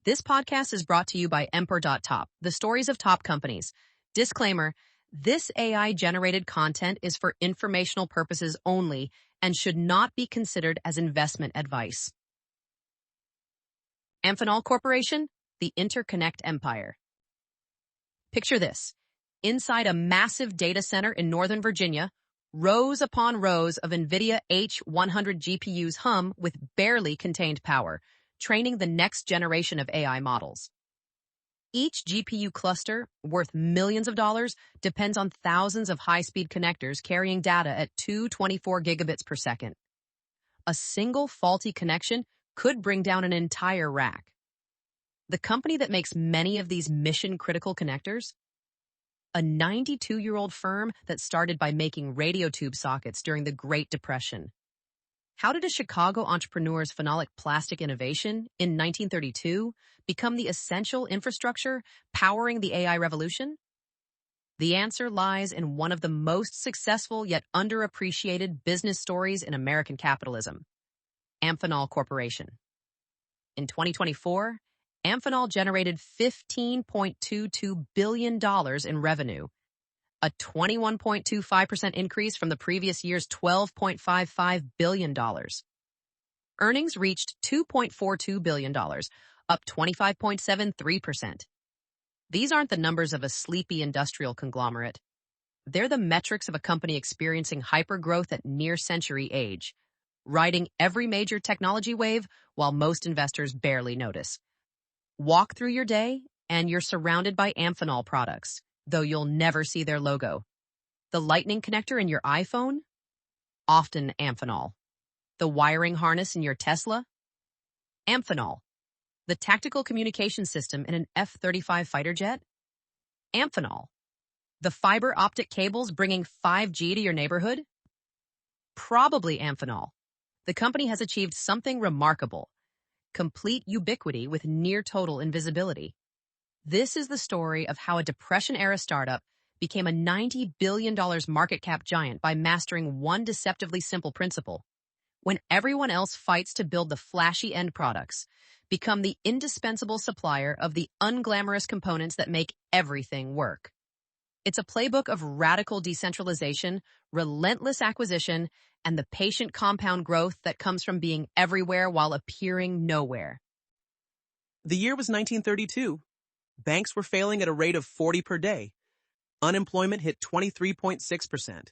This podcast is brought to you by Emper.top, the stories of top companies. Disclaimer, this AI-generated content is for informational purposes only and should not be considered as investment advice. Amphenol Corporation, the Interconnect Empire. Picture this. Inside a massive data center in Northern Virginia, rows upon rows of NVIDIA H100 GPUs hum with barely contained power, training the next generation of AI models. Each GPU cluster, worth millions of dollars, depends on thousands of high-speed connectors carrying data at 224 gigabits per second. A single faulty connection could bring down an entire rack. The company that makes many of these mission-critical connectors? A 92-year-old firm that started by making radio tube sockets during the Great Depression. How did a Chicago entrepreneur's phenolic plastic innovation in 1932 become the essential infrastructure powering the AI revolution? The answer lies in one of the most successful yet underappreciated business stories in American capitalism, Amphenol Corporation. In 2024, Amphenol generated $15.22 billion in revenue, a 21.25% increase from the previous year's $12.55 billion. Earnings reached $2.42 billion, up 25.73%. These aren't the numbers of a sleepy industrial conglomerate. They're the metrics of a company experiencing hypergrowth at near-century age, riding every major technology wave while most investors barely notice. Walk through your day, and you're surrounded by Amphenol products, though you'll never see their logo. The lightning connector in your iPhone? Often Amphenol. The wiring harness in your Tesla? Amphenol. The tactical communication system in an F-35 fighter jet? Amphenol. The fiber optic cables bringing 5G to your neighborhood? Probably Amphenol. The company has achieved something remarkable: complete ubiquity with near-total invisibility. This is the story of how a Depression-era startup became a $90 billion market cap giant by mastering one deceptively simple principle. When everyone else fights to build the flashy end products, become the indispensable supplier of the unglamorous components that make everything work. It's a playbook of radical decentralization, relentless acquisition, and the patient compound growth that comes from being everywhere while appearing nowhere. The year was 1932. Banks were failing at a rate of 40 per day. Unemployment hit 23.6%.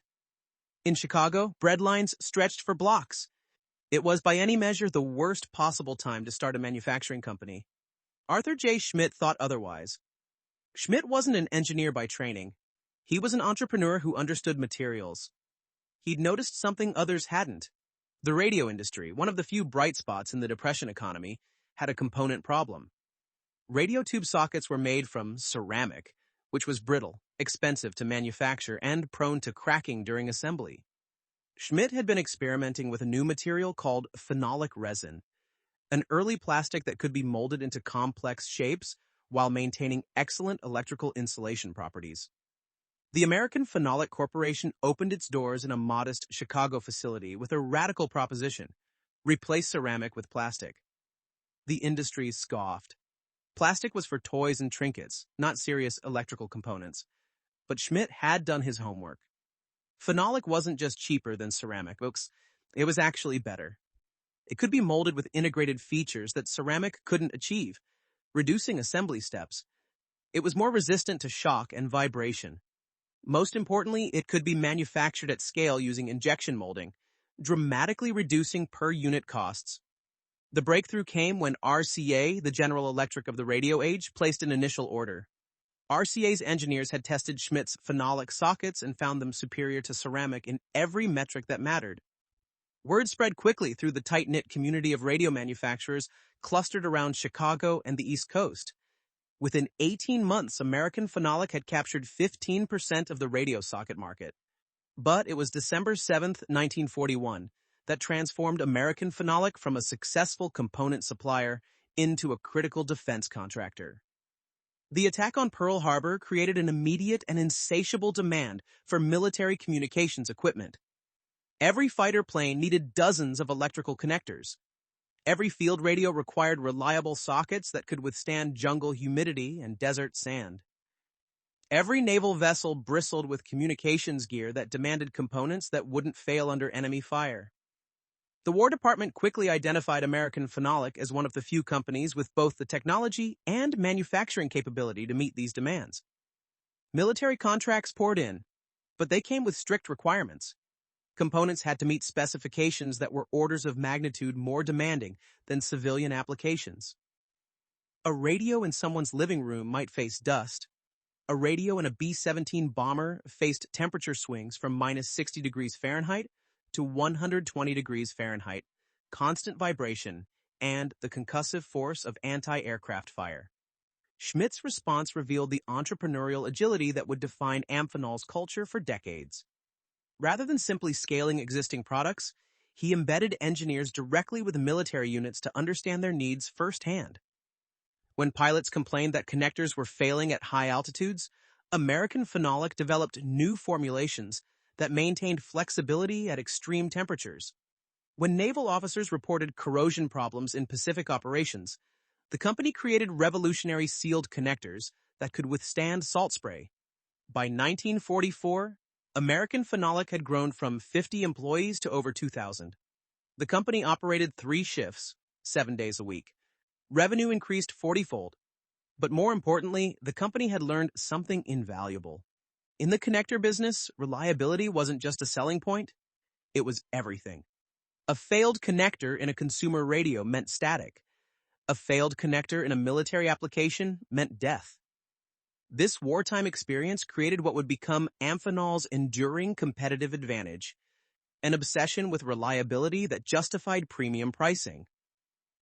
In Chicago, bread lines stretched for blocks. It was, by any measure, the worst possible time to start a manufacturing company. Arthur J. Schmidt thought otherwise. Schmidt wasn't an engineer by training. He was an entrepreneur who understood materials. He'd noticed something others hadn't. The radio industry, one of the few bright spots in the Depression economy, had a component problem. Radio tube sockets were made from ceramic, which was brittle, expensive to manufacture, and prone to cracking during assembly. Schmidt had been experimenting with a new material called phenolic resin, an early plastic that could be molded into complex shapes while maintaining excellent electrical insulation properties. The American Phenolic Corporation opened its doors in a modest Chicago facility with a radical proposition: replace ceramic with plastic. The industry scoffed. Plastic was for toys and trinkets, not serious electrical components. But Schmidt had done his homework. Phenolic wasn't just cheaper than ceramic, folks. It was actually better. It could be molded with integrated features that ceramic couldn't achieve, reducing assembly steps. It was more resistant to shock and vibration. Most importantly, it could be manufactured at scale using injection molding, dramatically reducing per-unit costs. The breakthrough came when RCA, the General Electric of the radio age, placed an initial order. RCA's engineers had tested Schmidt's phenolic sockets and found them superior to ceramic in every metric that mattered. Word spread quickly through the tight-knit community of radio manufacturers clustered around Chicago and the East Coast. Within 18 months, American Phenolic had captured 15% of the radio socket market. But it was December 7, 1941, that transformed American Phenolic from a successful component supplier into a critical defense contractor. The attack on Pearl Harbor created an immediate and insatiable demand for military communications equipment. Every fighter plane needed dozens of electrical connectors. Every field radio required reliable sockets that could withstand jungle humidity and desert sand. Every naval vessel bristled with communications gear that demanded components that wouldn't fail under enemy fire. The War Department quickly identified American Phenolic as one of the few companies with both the technology and manufacturing capability to meet these demands. Military contracts poured in, but they came with strict requirements. Components had to meet specifications that were orders of magnitude more demanding than civilian applications. A radio in someone's living room might face dust. A radio in a B-17 bomber faced temperature swings from minus 60 degrees Fahrenheit to 120 degrees Fahrenheit, constant vibration, and the concussive force of anti-aircraft fire. Schmidt's response revealed the entrepreneurial agility that would define Amphenol's culture for decades. Rather than simply scaling existing products, he embedded engineers directly with military units to understand their needs firsthand. When pilots complained that connectors were failing at high altitudes, American Phenolic developed new formulations that maintained flexibility at extreme temperatures. When naval officers reported corrosion problems in Pacific operations, the company created revolutionary sealed connectors that could withstand salt spray. By 1944, American Phenolic had grown from 50 employees to over 2,000. The company operated 3 shifts, 7 days a week. Revenue increased 40-fold. But more importantly, the company had learned something invaluable. In the connector business, reliability wasn't just a selling point, it was everything. A failed connector in a consumer radio meant static. A failed connector in a military application meant death. This wartime experience created what would become Amphenol's enduring competitive advantage, an obsession with reliability that justified premium pricing.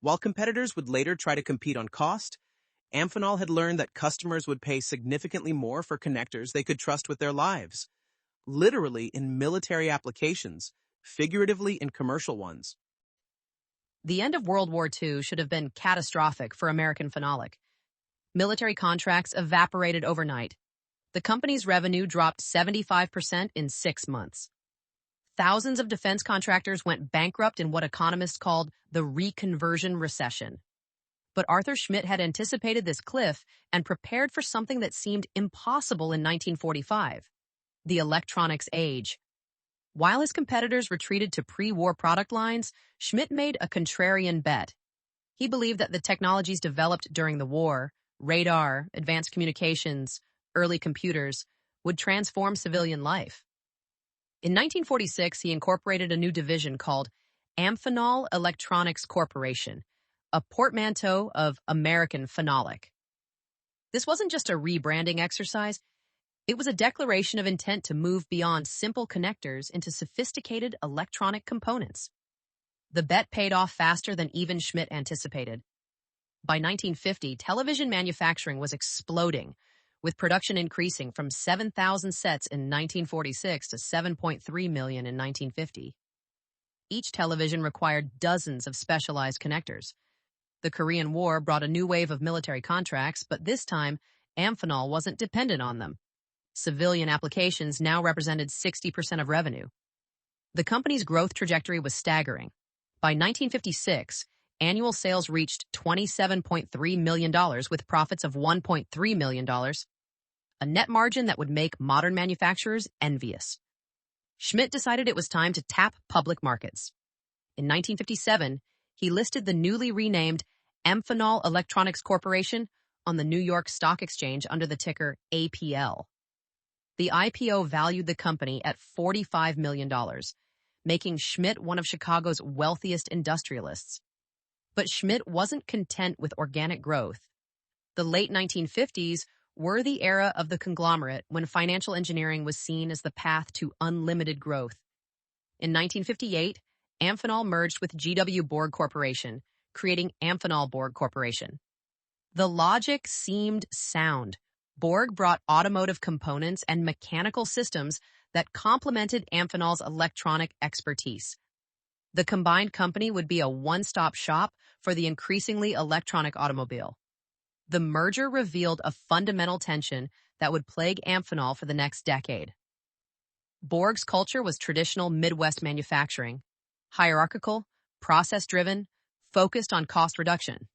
While competitors would later try to compete on cost, Amphenol had learned that customers would pay significantly more for connectors they could trust with their lives, literally in military applications, figuratively in commercial ones. The end of World War II should have been catastrophic for American Phenolic. Military contracts evaporated overnight. The company's revenue dropped 75% in 6 months. Thousands of defense contractors went bankrupt in what economists called the reconversion recession. But Arthur Schmidt had anticipated this cliff and prepared for something that seemed impossible in 1945, the electronics age. While his competitors retreated to pre-war product lines, Schmidt made a contrarian bet. He believed that the technologies developed during the war, radar, advanced communications, early computers, would transform civilian life. In 1946, he incorporated a new division called Amphenol Electronics Corporation, a portmanteau of American Phenolic. This wasn't just a rebranding exercise, it was a declaration of intent to move beyond simple connectors into sophisticated electronic components. The bet paid off faster than even Schmidt anticipated. By 1950, television manufacturing was exploding, with production increasing from 7,000 sets in 1946 to 7.3 million in 1950. Each television required dozens of specialized connectors. The Korean War brought a new wave of military contracts, but this time, Amphenol wasn't dependent on them. Civilian applications now represented 60% of revenue. The company's growth trajectory was staggering. By 1956, annual sales reached $27.3 million with profits of $1.3 million, a net margin that would make modern manufacturers envious. Schmidt decided it was time to tap public markets. In 1957, he listed the newly renamed Amphenol Electronics Corporation on the New York Stock Exchange under the ticker APL. The IPO valued the company at $45 million, making Schmidt one of Chicago's wealthiest industrialists. But Schmidt wasn't content with organic growth. The late 1950s were the era of the conglomerate when financial engineering was seen as the path to unlimited growth. In 1958, Amphenol merged with GW Borg Corporation, creating Amphenol Borg Corporation. The logic seemed sound. Borg brought automotive components and mechanical systems that complemented Amphenol's electronic expertise. The combined company would be a one-stop shop for the increasingly electronic automobile. The merger revealed a fundamental tension that would plague Amphenol for the next decade. Borg's culture was traditional Midwest manufacturing, hierarchical, process-driven, focused on cost reduction.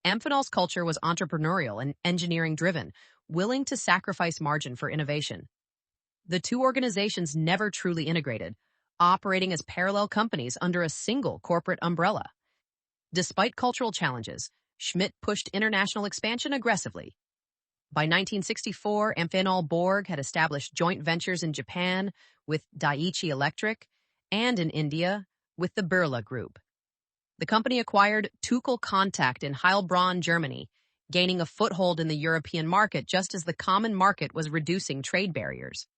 Amphenol's culture was entrepreneurial and engineering-driven, willing to sacrifice margin for innovation. The two organizations never truly integrated, operating as parallel companies under a single corporate umbrella. Despite cultural challenges, Schmidt pushed international expansion aggressively. By 1964, Amphenol Borg had established joint ventures in Japan with Daiichi Electric and in India with the Birla Group. The company acquired Tuchel Contact in Heilbronn, Germany, gaining a foothold in the European market just as the common market was reducing trade barriers.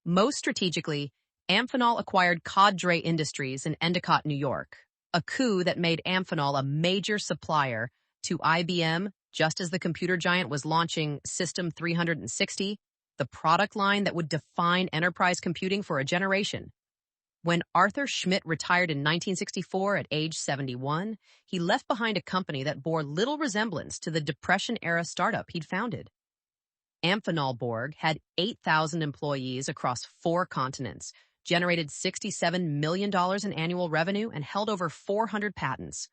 Most strategically, Amphenol acquired Cadre Industries in Endicott, New York, a coup that made Amphenol a major supplier to IBM just as the computer giant was launching System 360, the product line that would define enterprise computing for a generation. When Arthur Schmidt retired in 1964 at age 71, he left behind a company that bore little resemblance to the Depression-era startup he'd founded. Amphenol Borg had 8,000 employees across 4 continents, generated $67 million in annual revenue, and held over 400 patents.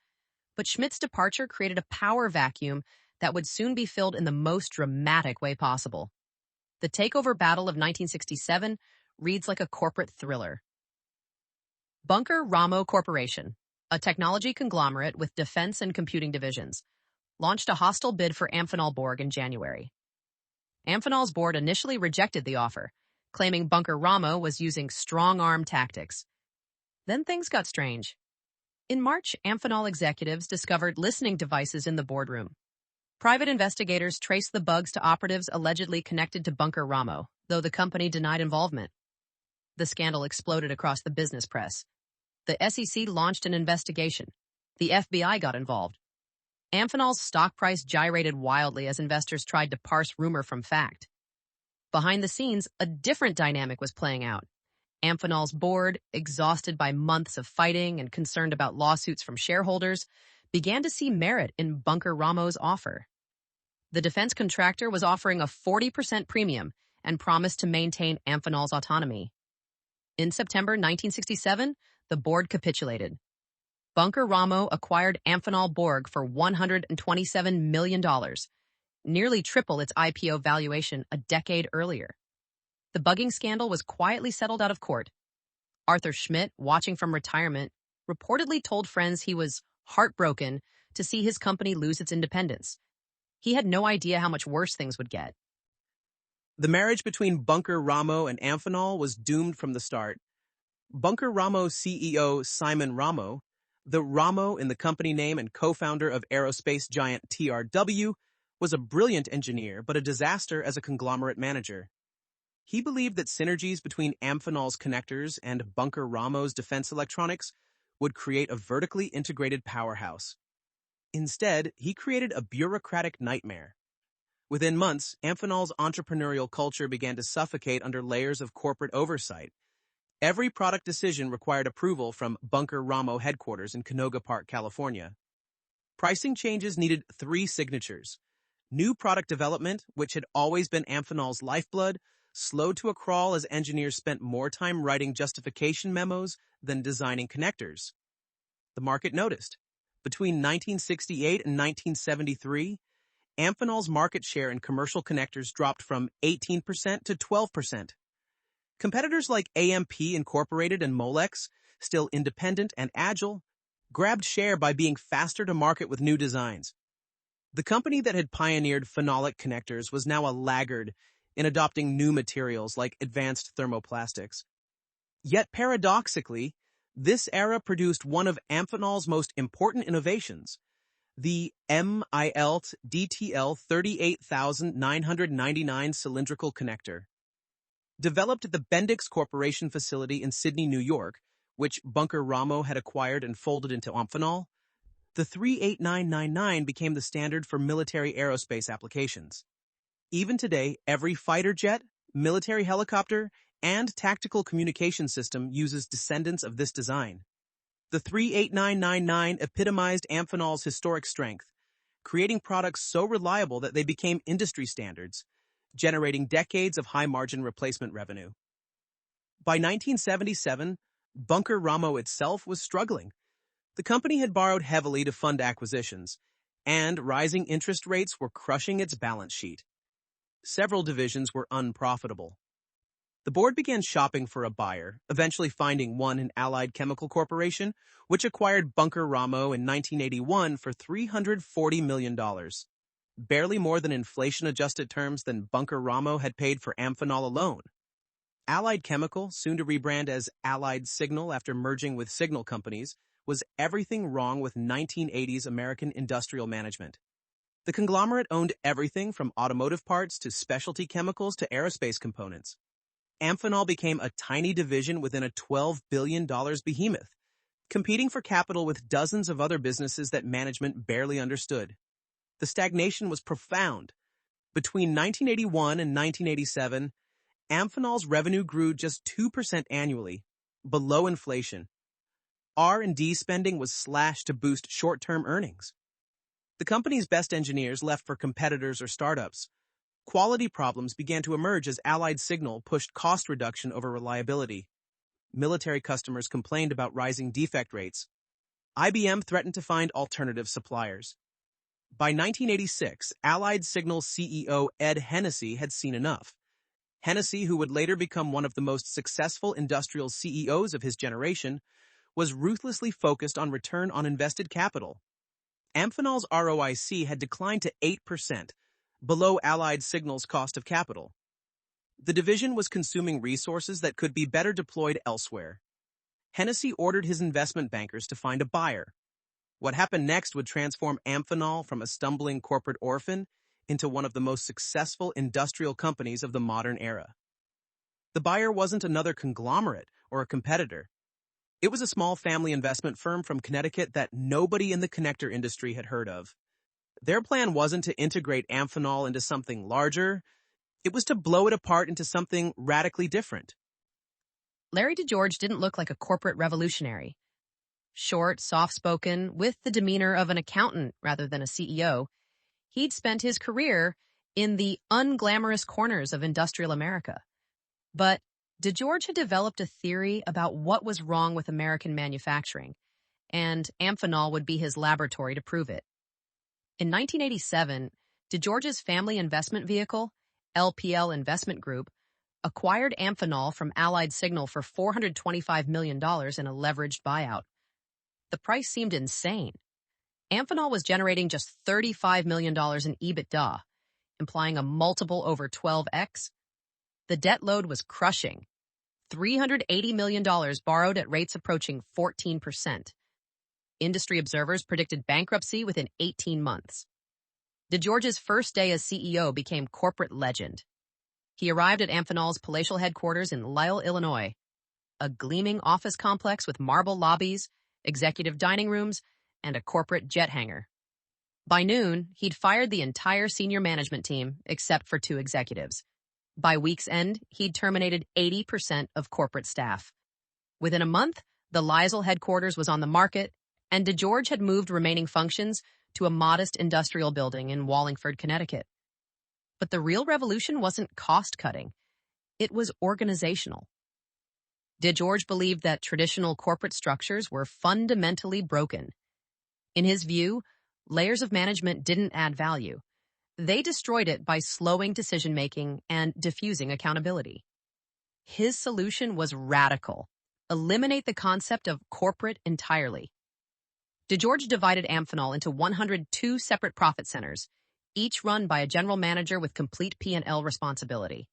But Schmidt's departure created a power vacuum that would soon be filled in the most dramatic way possible. The takeover battle of 1967 reads like a corporate thriller. Bunker Ramo Corporation, a technology conglomerate with defense and computing divisions, launched a hostile bid for Amphenol Borg in January. Amphenol's board initially rejected the offer, claiming Bunker Ramo was using strong-arm tactics. Then things got strange. In March, Amphenol executives discovered listening devices in the boardroom. Private investigators traced the bugs to operatives allegedly connected to Bunker Ramo, though the company denied involvement. The scandal exploded across the business press. The SEC launched an investigation. The FBI got involved. Amphenol's stock price gyrated wildly as investors tried to parse rumor from fact. Behind the scenes, a different dynamic was playing out. Amphenol's board, exhausted by months of fighting and concerned about lawsuits from shareholders, began to see merit in Bunker Ramo's offer. The defense contractor was offering a 40% premium and promised to maintain Amphenol's autonomy. In September 1967, the board capitulated. Bunker Ramo acquired Amphenol Borg for $127 million, nearly triple its IPO valuation a decade earlier. The bugging scandal was quietly settled out of court. Arthur Schmidt, watching from retirement, reportedly told friends he was heartbroken to see his company lose its independence. He had no idea how much worse things would get. The marriage between Bunker Ramo and Amphenol was doomed from the start. Bunker Ramo CEO Simon Ramo, the Ramo in the company name and co-founder of aerospace giant TRW, was a brilliant engineer but a disaster as a conglomerate manager. He believed that synergies between Amphenol's connectors and Bunker Ramo's defense electronics would create a vertically integrated powerhouse. Instead, he created a bureaucratic nightmare. Within months, Amphenol's entrepreneurial culture began to suffocate under layers of corporate oversight. Every product decision required approval from Bunker Ramo headquarters in Canoga Park, California. Pricing changes needed 3 signatures. New product development, which had always been Amphenol's lifeblood, slowed to a crawl as engineers spent more time writing justification memos than designing connectors. The market noticed. Between 1968 and 1973, Amphenol's market share in commercial connectors dropped from 18% to 12%. Competitors like AMP Incorporated and Molex, still independent and agile, grabbed share by being faster to market with new designs. The company that had pioneered phenolic connectors was now a laggard in adopting new materials like advanced thermoplastics. Yet paradoxically, this era produced one of Amphenol's most important innovations, the MILT DTL 38999 cylindrical connector. Developed at the Bendix Corporation facility in Sydney, New York, which Bunker Ramo had acquired and folded into Amphenol, the 38999 became the standard for military aerospace applications. Even today, every fighter jet, military helicopter, and tactical communication system uses descendants of this design. The 38999 epitomized Amphenol's historic strength, creating products so reliable that they became industry standards, generating decades of high-margin replacement revenue. By 1977, Bunker Ramo itself was struggling. The company had borrowed heavily to fund acquisitions, and rising interest rates were crushing its balance sheet. Several divisions were unprofitable. The board began shopping for a buyer, eventually finding one in Allied Chemical Corporation, which acquired Bunker Ramo in 1981 for $340 million. Barely more than inflation-adjusted terms than Bunker Ramo had paid for Amphenol alone. Allied Chemical, soon to rebrand as Allied Signal after merging with Signal companies, was everything wrong with 1980s American industrial management. The conglomerate owned everything from automotive parts to specialty chemicals to aerospace components. Amphenol became a tiny division within a $12 billion behemoth, competing for capital with dozens of other businesses that management barely understood. The stagnation was profound. Between 1981 and 1987, Amphenol's revenue grew just 2% annually, below inflation. R&D spending was slashed to boost short-term earnings. The company's best engineers left for competitors or startups. Quality problems began to emerge as Allied Signal pushed cost reduction over reliability. Military customers complained about rising defect rates. IBM threatened to find alternative suppliers. By 1986, Allied Signal's CEO Ed Hennessy had seen enough. Hennessy, who would later become one of the most successful industrial CEOs of his generation, was ruthlessly focused on return on invested capital. Amphenol's ROIC had declined to 8%, below Allied Signal's cost of capital. The division was consuming resources that could be better deployed elsewhere. Hennessy ordered his investment bankers to find a buyer. What happened next would transform Amphenol from a stumbling corporate orphan into one of the most successful industrial companies of the modern era. The buyer wasn't another conglomerate or a competitor. It was a small family investment firm from Connecticut that nobody in the connector industry had heard of. Their plan wasn't to integrate Amphenol into something larger. It was to blow it apart into something radically different. Larry DeGeorge didn't look like a corporate revolutionary. Short, soft-spoken, with the demeanor of an accountant rather than a CEO, he'd spent his career in the unglamorous corners of industrial America. But DeGeorge had developed a theory about what was wrong with American manufacturing, and Amphenol would be his laboratory to prove it. In 1987, DeGeorge's family investment vehicle, LPL Investment Group, acquired Amphenol from Allied Signal for $425 million in a leveraged buyout. The price seemed insane. Amphenol was generating just $35 million in EBITDA, implying a multiple over 12x. The debt load was crushing. $380 million borrowed at rates approaching 14%. Industry observers predicted bankruptcy within 18 months. DeGeorge's first day as CEO became corporate legend. He arrived at Amphenol's palatial headquarters in Lisle, Illinois, a gleaming office complex with marble lobbies, executive dining rooms, and a corporate jet hangar. By noon, he'd fired the entire senior management team except for 2 executives. By week's end, he'd terminated 80% of corporate staff. Within a month, the Lisle headquarters was on the market, and DeGeorge had moved remaining functions to a modest industrial building in Wallingford, Connecticut. But the real revolution wasn't cost-cutting. It was organizational. DeGeorge believed that traditional corporate structures were fundamentally broken. In his view, layers of management didn't add value. They destroyed it by slowing decision-making and diffusing accountability. His solution was radical. Eliminate the concept of corporate entirely. DeGeorge divided Amphenol into 102 separate profit centers, each run by a general manager with complete P&L responsibility.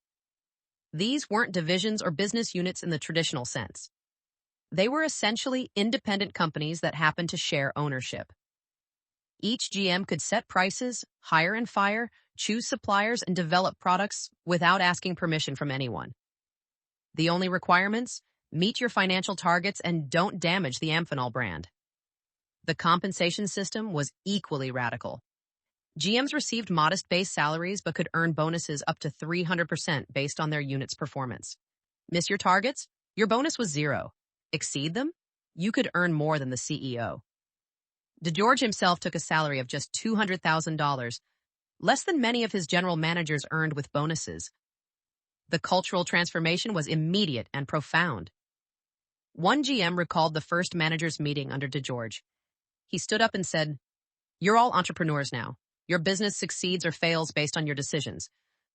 These weren't divisions or business units in the traditional sense. They were essentially independent companies that happened to share ownership. Each GM could set prices, hire and fire, choose suppliers, and develop products without asking permission from anyone. The only requirements? Meet your financial targets and don't damage the Amphenol brand. The compensation system was equally radical. GMs received modest base salaries but could earn bonuses up to 300% based on their unit's performance. Miss your targets? Your bonus was 0. Exceed them? You could earn more than the CEO. DeGeorge himself took a salary of just $200,000, less than many of his general managers earned with bonuses. The cultural transformation was immediate and profound. One GM recalled the first manager's meeting under DeGeorge. He stood up and said, "You're all entrepreneurs now. Your business succeeds or fails based on your decisions.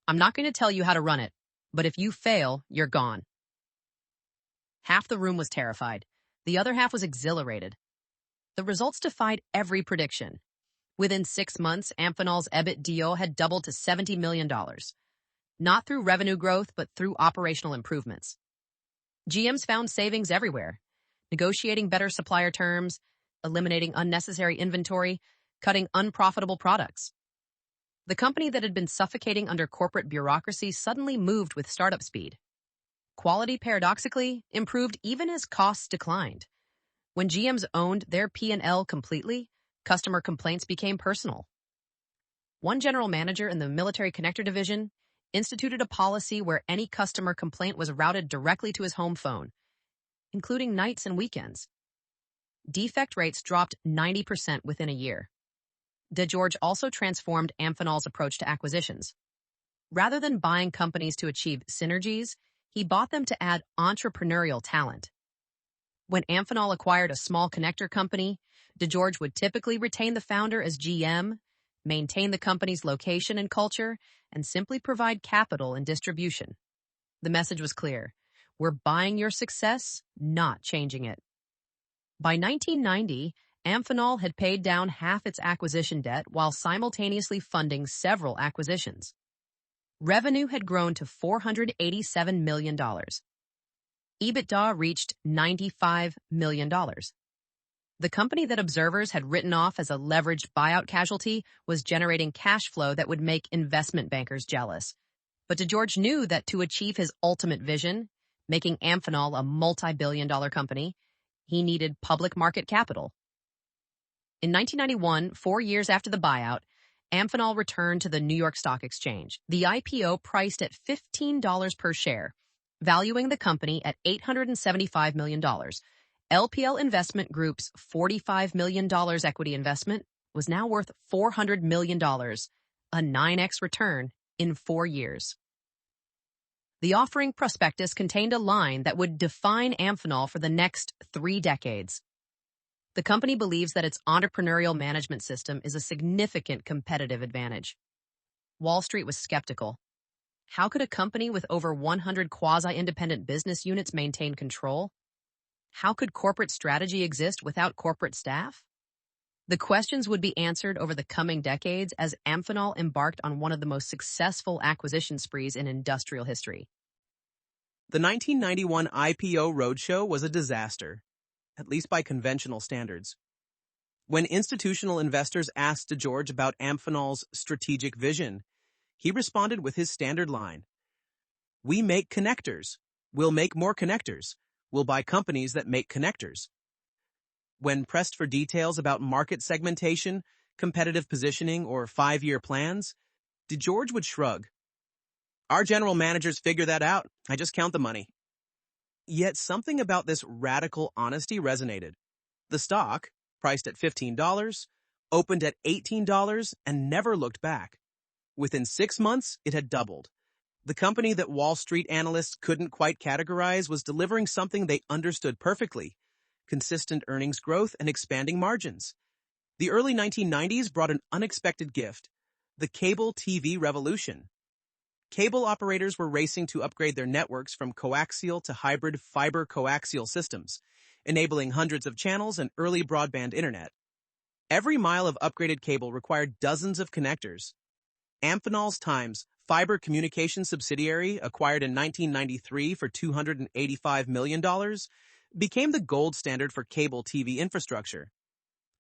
I'm not going to tell you how to run it, but if you fail, you're gone." Half the room was terrified. The other half was exhilarated. The results defied every prediction. Within 6 months, Amphenol's EBITDA had doubled to $70 million. Not through revenue growth, but through operational improvements. GMs found savings everywhere, negotiating better supplier terms, eliminating unnecessary inventory, cutting unprofitable products. The company that had been suffocating under corporate bureaucracy suddenly moved with startup speed. Quality, paradoxically, improved even as costs declined. When GMs owned their P&L completely, customer complaints became personal. One general manager in the military connector division instituted a policy where any customer complaint was routed directly to his home phone, including nights and weekends. Defect rates dropped 90% within a year. DeGeorge also transformed Amphenol's approach to acquisitions. Rather than buying companies to achieve synergies, he bought them to add entrepreneurial talent. When Amphenol acquired a small connector company, DeGeorge would typically retain the founder as GM, maintain the company's location and culture, and simply provide capital and distribution. The message was clear. We're buying your success, not changing it. By 1990, Amphenol had paid down half its acquisition debt while simultaneously funding several acquisitions. Revenue had grown to $487 million. EBITDA reached $95 million. The company that observers had written off as a leveraged buyout casualty was generating cash flow that would make investment bankers jealous. But DeGeorge knew that to achieve his ultimate vision, making Amphenol a multi-billion-dollar company, he needed public market capital. In 1991, 4 years after the buyout, Amphenol returned to the New York Stock Exchange. The IPO priced at $15 per share, valuing the company at $875 million. LPL Investment Group's $45 million equity investment was now worth $400 million, a 9x return in 4 years. The offering prospectus contained a line that would define Amphenol for the next 3 decades. The company believes that its entrepreneurial management system is a significant competitive advantage. Wall Street was skeptical. How could a company with over 100 quasi-independent business units maintain control? How could corporate strategy exist without corporate staff? The questions would be answered over the coming decades as Amphenol embarked on one of the most successful acquisition sprees in industrial history. The 1991 IPO roadshow was a disaster, at least by conventional standards. When institutional investors asked DeGeorge about Amphenol's strategic vision, he responded with his standard line: "We make connectors. We'll make more connectors. We'll buy companies that make connectors." When pressed for details about market segmentation, competitive positioning, or 5-year plans, DeGeorge would shrug. "Our general managers figure that out. I just count the money." Yet something about this radical honesty resonated. The stock, priced at $15, opened at $18 and never looked back. Within 6 months, it had doubled. The company that Wall Street analysts couldn't quite categorize was delivering something they understood perfectly: consistent earnings growth and expanding margins. The early 1990s brought an unexpected gift: the cable TV revolution. Cable operators were racing to upgrade their networks from coaxial to hybrid fiber coaxial systems, enabling hundreds of channels and early broadband internet. Every mile of upgraded cable required dozens of connectors. Amphenol's Times fiber communication subsidiary, acquired in 1993 for $285 million, became the gold standard for cable TV infrastructure.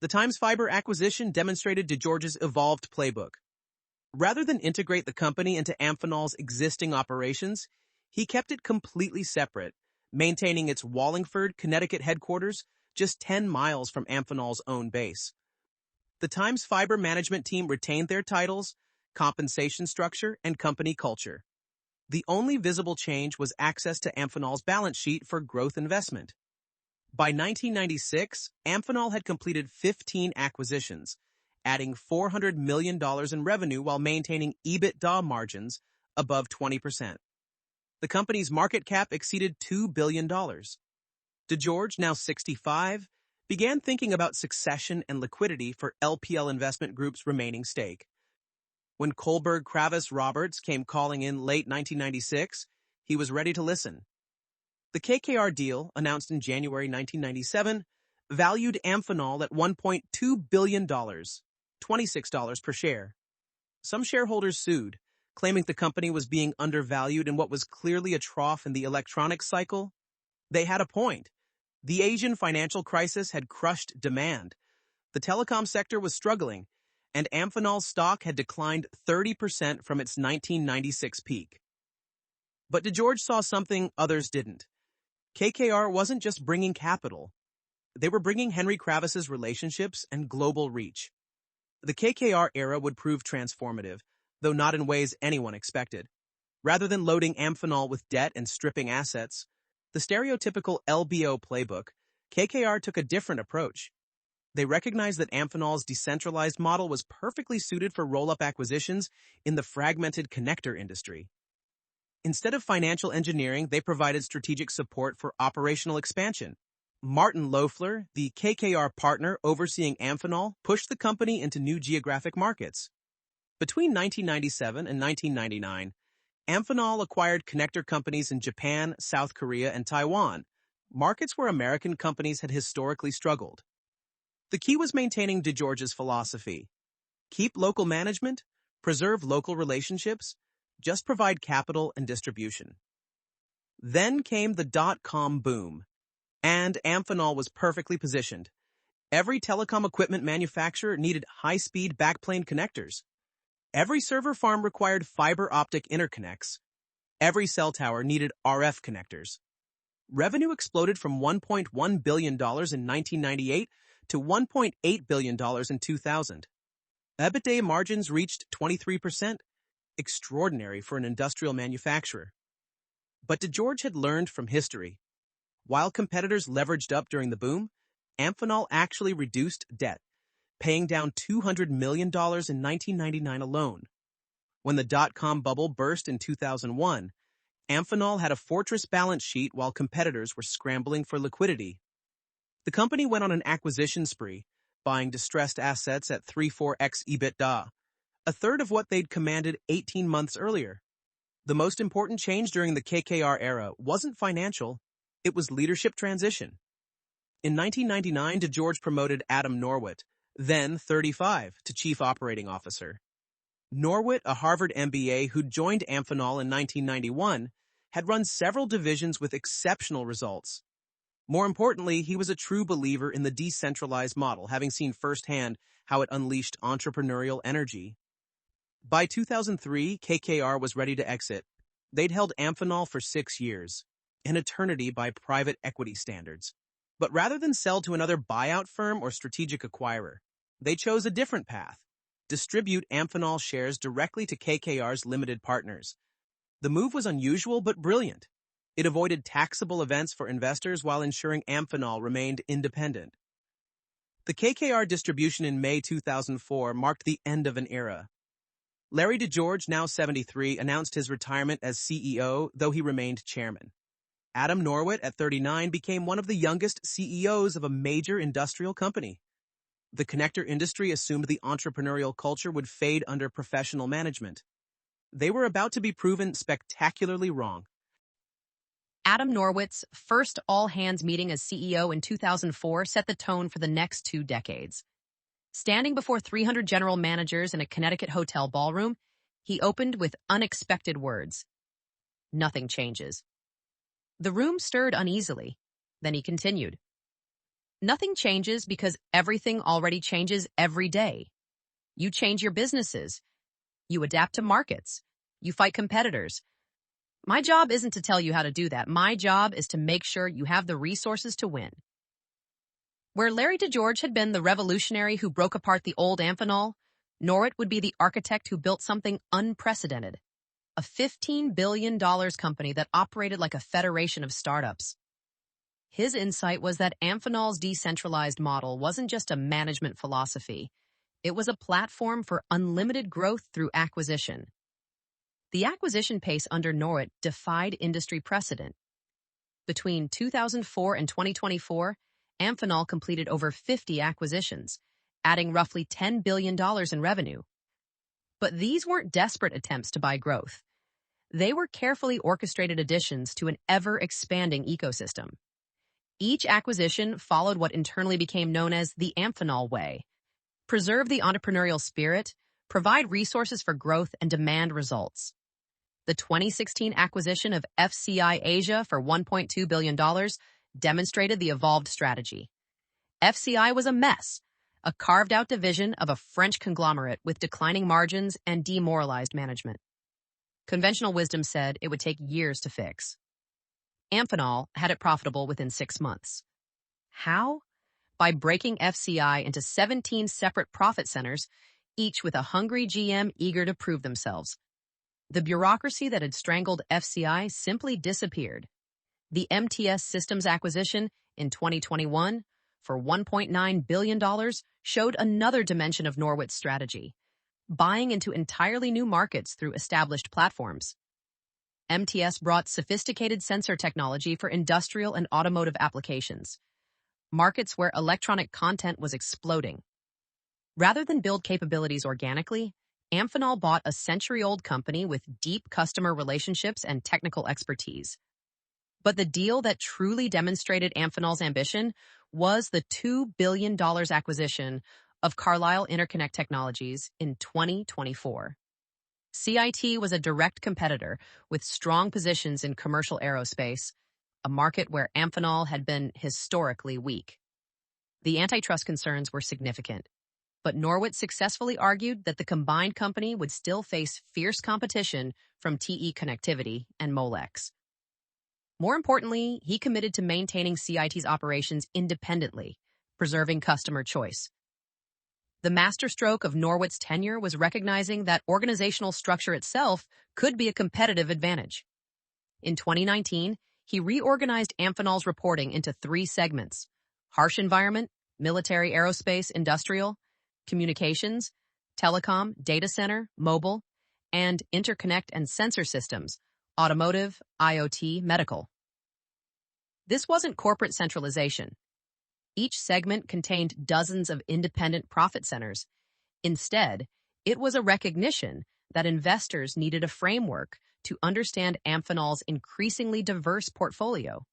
The Times fiber acquisition demonstrated DeGeorge's evolved playbook. Rather than integrate the company into Amphenol's existing operations, he kept it completely separate, maintaining its Wallingford, Connecticut headquarters just 10 miles from Amphenol's own base. The Times fiber management team retained their titles, compensation structure, and company culture. The only visible change was access to Amphenol's balance sheet for growth investment. By 1996, Amphenol had completed 15 acquisitions, adding $400 million in revenue while maintaining EBITDA margins above 20%. The company's market cap exceeded $2 billion. DeGeorge, now 65, began thinking about succession and liquidity for LPL Investment Group's remaining stake. When Kohlberg Kravis Roberts came calling in late 1996, he was ready to listen. The KKR deal, announced in January 1997, valued Amphenol at $1.2 billion, $26 per share. Some shareholders sued, claiming the company was being undervalued in what was clearly a trough in the electronics cycle. They had a point. The Asian financial crisis had crushed demand. The telecom sector was struggling, and Amphenol's stock had declined 30% from its 1996 peak. But DeGeorge saw something others didn't. KKR wasn't just bringing capital. They were bringing Henry Kravis's relationships and global reach. The KKR era would prove transformative, though not in ways anyone expected. Rather than loading Amphenol with debt and stripping assets, the stereotypical LBO playbook, KKR took a different approach. They recognized that Amphenol's decentralized model was perfectly suited for roll-up acquisitions in the fragmented connector industry. Instead of financial engineering, they provided strategic support for operational expansion. Martin Loeffler, the KKR partner overseeing Amphenol, pushed the company into new geographic markets. Between 1997 and 1999, Amphenol acquired connector companies in Japan, South Korea, and Taiwan, markets where American companies had historically struggled. The key was maintaining DeGeorge's philosophy. Keep local management, preserve local relationships, just provide capital and distribution. Then came the dot-com boom, and Amphenol was perfectly positioned. Every telecom equipment manufacturer needed high-speed backplane connectors. Every server farm required fiber optic interconnects. Every cell tower needed RF connectors. Revenue exploded from $1.1 billion in 1998 to $1.8 billion in 2000. EBITDA margins reached 23%, extraordinary for an industrial manufacturer. But DeGeorge had learned from history. While competitors leveraged up during the boom, Amphenol actually reduced debt, paying down $200 million in 1999 alone. When the dot-com bubble burst in 2001, Amphenol had a fortress balance sheet while competitors were scrambling for liquidity. The company went on an acquisition spree, buying distressed assets at 3-4x EBITDA, a third of what they'd commanded 18 months earlier. The most important change during the KKR era wasn't financial, it was leadership transition. In 1999, DeGeorge promoted Adam Norwitt, then 35, to Chief Operating Officer. Norwitt, a Harvard MBA who'd joined Amphenol in 1991, had run several divisions with exceptional results. More importantly, he was a true believer in the decentralized model, having seen firsthand how it unleashed entrepreneurial energy. By 2003, KKR was ready to exit. They'd held Amphenol for 6 years, an eternity by private equity standards. But rather than sell to another buyout firm or strategic acquirer, they chose a different path: distribute Amphenol shares directly to KKR's limited partners. The move was unusual but brilliant. It avoided taxable events for investors while ensuring Amphenol remained independent. The KKR distribution in May 2004 marked the end of an era. Larry DeGeorge, now 73, announced his retirement as CEO, though he remained chairman. Adam Norwitt, at 39, became one of the youngest CEOs of a major industrial company. The connector industry assumed the entrepreneurial culture would fade under professional management. They were about to be proven spectacularly wrong. Adam Norwitt's first all-hands meeting as CEO in 2004 set the tone for the next 2 decades. Standing before 300 general managers in a Connecticut hotel ballroom, he opened with unexpected words. Nothing changes. The room stirred uneasily. Then he continued. Nothing changes because everything already changes every day. You change your businesses. You adapt to markets. You fight competitors. My job isn't to tell you how to do that. My job is to make sure you have the resources to win. Where Larry DeGeorge had been the revolutionary who broke apart the old Amphenol, Norwitt would be the architect who built something unprecedented. A $15 billion company that operated like a federation of startups. His insight was that Amphenol's decentralized model wasn't just a management philosophy. It was a platform for unlimited growth through acquisition. The acquisition pace under Norwitt defied industry precedent. Between 2004 and 2024, Amphenol completed over 50 acquisitions, adding roughly $10 billion in revenue. But these weren't desperate attempts to buy growth. They were carefully orchestrated additions to an ever-expanding ecosystem. Each acquisition followed what internally became known as the Amphenol way. Preserve the entrepreneurial spirit, provide resources for growth, and demand results. The 2016 acquisition of FCI Asia for $1.2 billion demonstrated the evolved strategy. FCI was a mess, a carved-out division of a French conglomerate with declining margins and demoralized management. Conventional wisdom said it would take years to fix. Amphenol had it profitable within 6 months. How? By breaking FCI into 17 separate profit centers, each with a hungry GM eager to prove themselves. The bureaucracy that had strangled FCI simply disappeared. The MTS Systems acquisition in 2021 for $1.9 billion showed another dimension of Norwitt's strategy, buying into entirely new markets through established platforms. MTS brought sophisticated sensor technology for industrial and automotive applications, markets where electronic content was exploding. Rather than build capabilities organically, Amphenol bought a century-old company with deep customer relationships and technical expertise. But the deal that truly demonstrated Amphenol's ambition was the $2 billion acquisition of Carlisle Interconnect Technologies in 2024. CIT was a direct competitor with strong positions in commercial aerospace, a market where Amphenol had been historically weak. The antitrust concerns were significant, but Norwitt successfully argued that the combined company would still face fierce competition from TE Connectivity and Molex. More importantly, he committed to maintaining CIT's operations independently, preserving customer choice. The masterstroke of Norwitt's tenure was recognizing that organizational structure itself could be a competitive advantage. In 2019, he reorganized Amphenol's reporting into 3 segments: harsh environment, military aerospace, industrial, communications, telecom, data center, mobile, and interconnect and sensor systems, automotive, IoT, medical. This wasn't corporate centralization. Each segment contained dozens of independent profit centers. Instead, it was a recognition that investors needed a framework to understand Amphenol's increasingly diverse portfolio.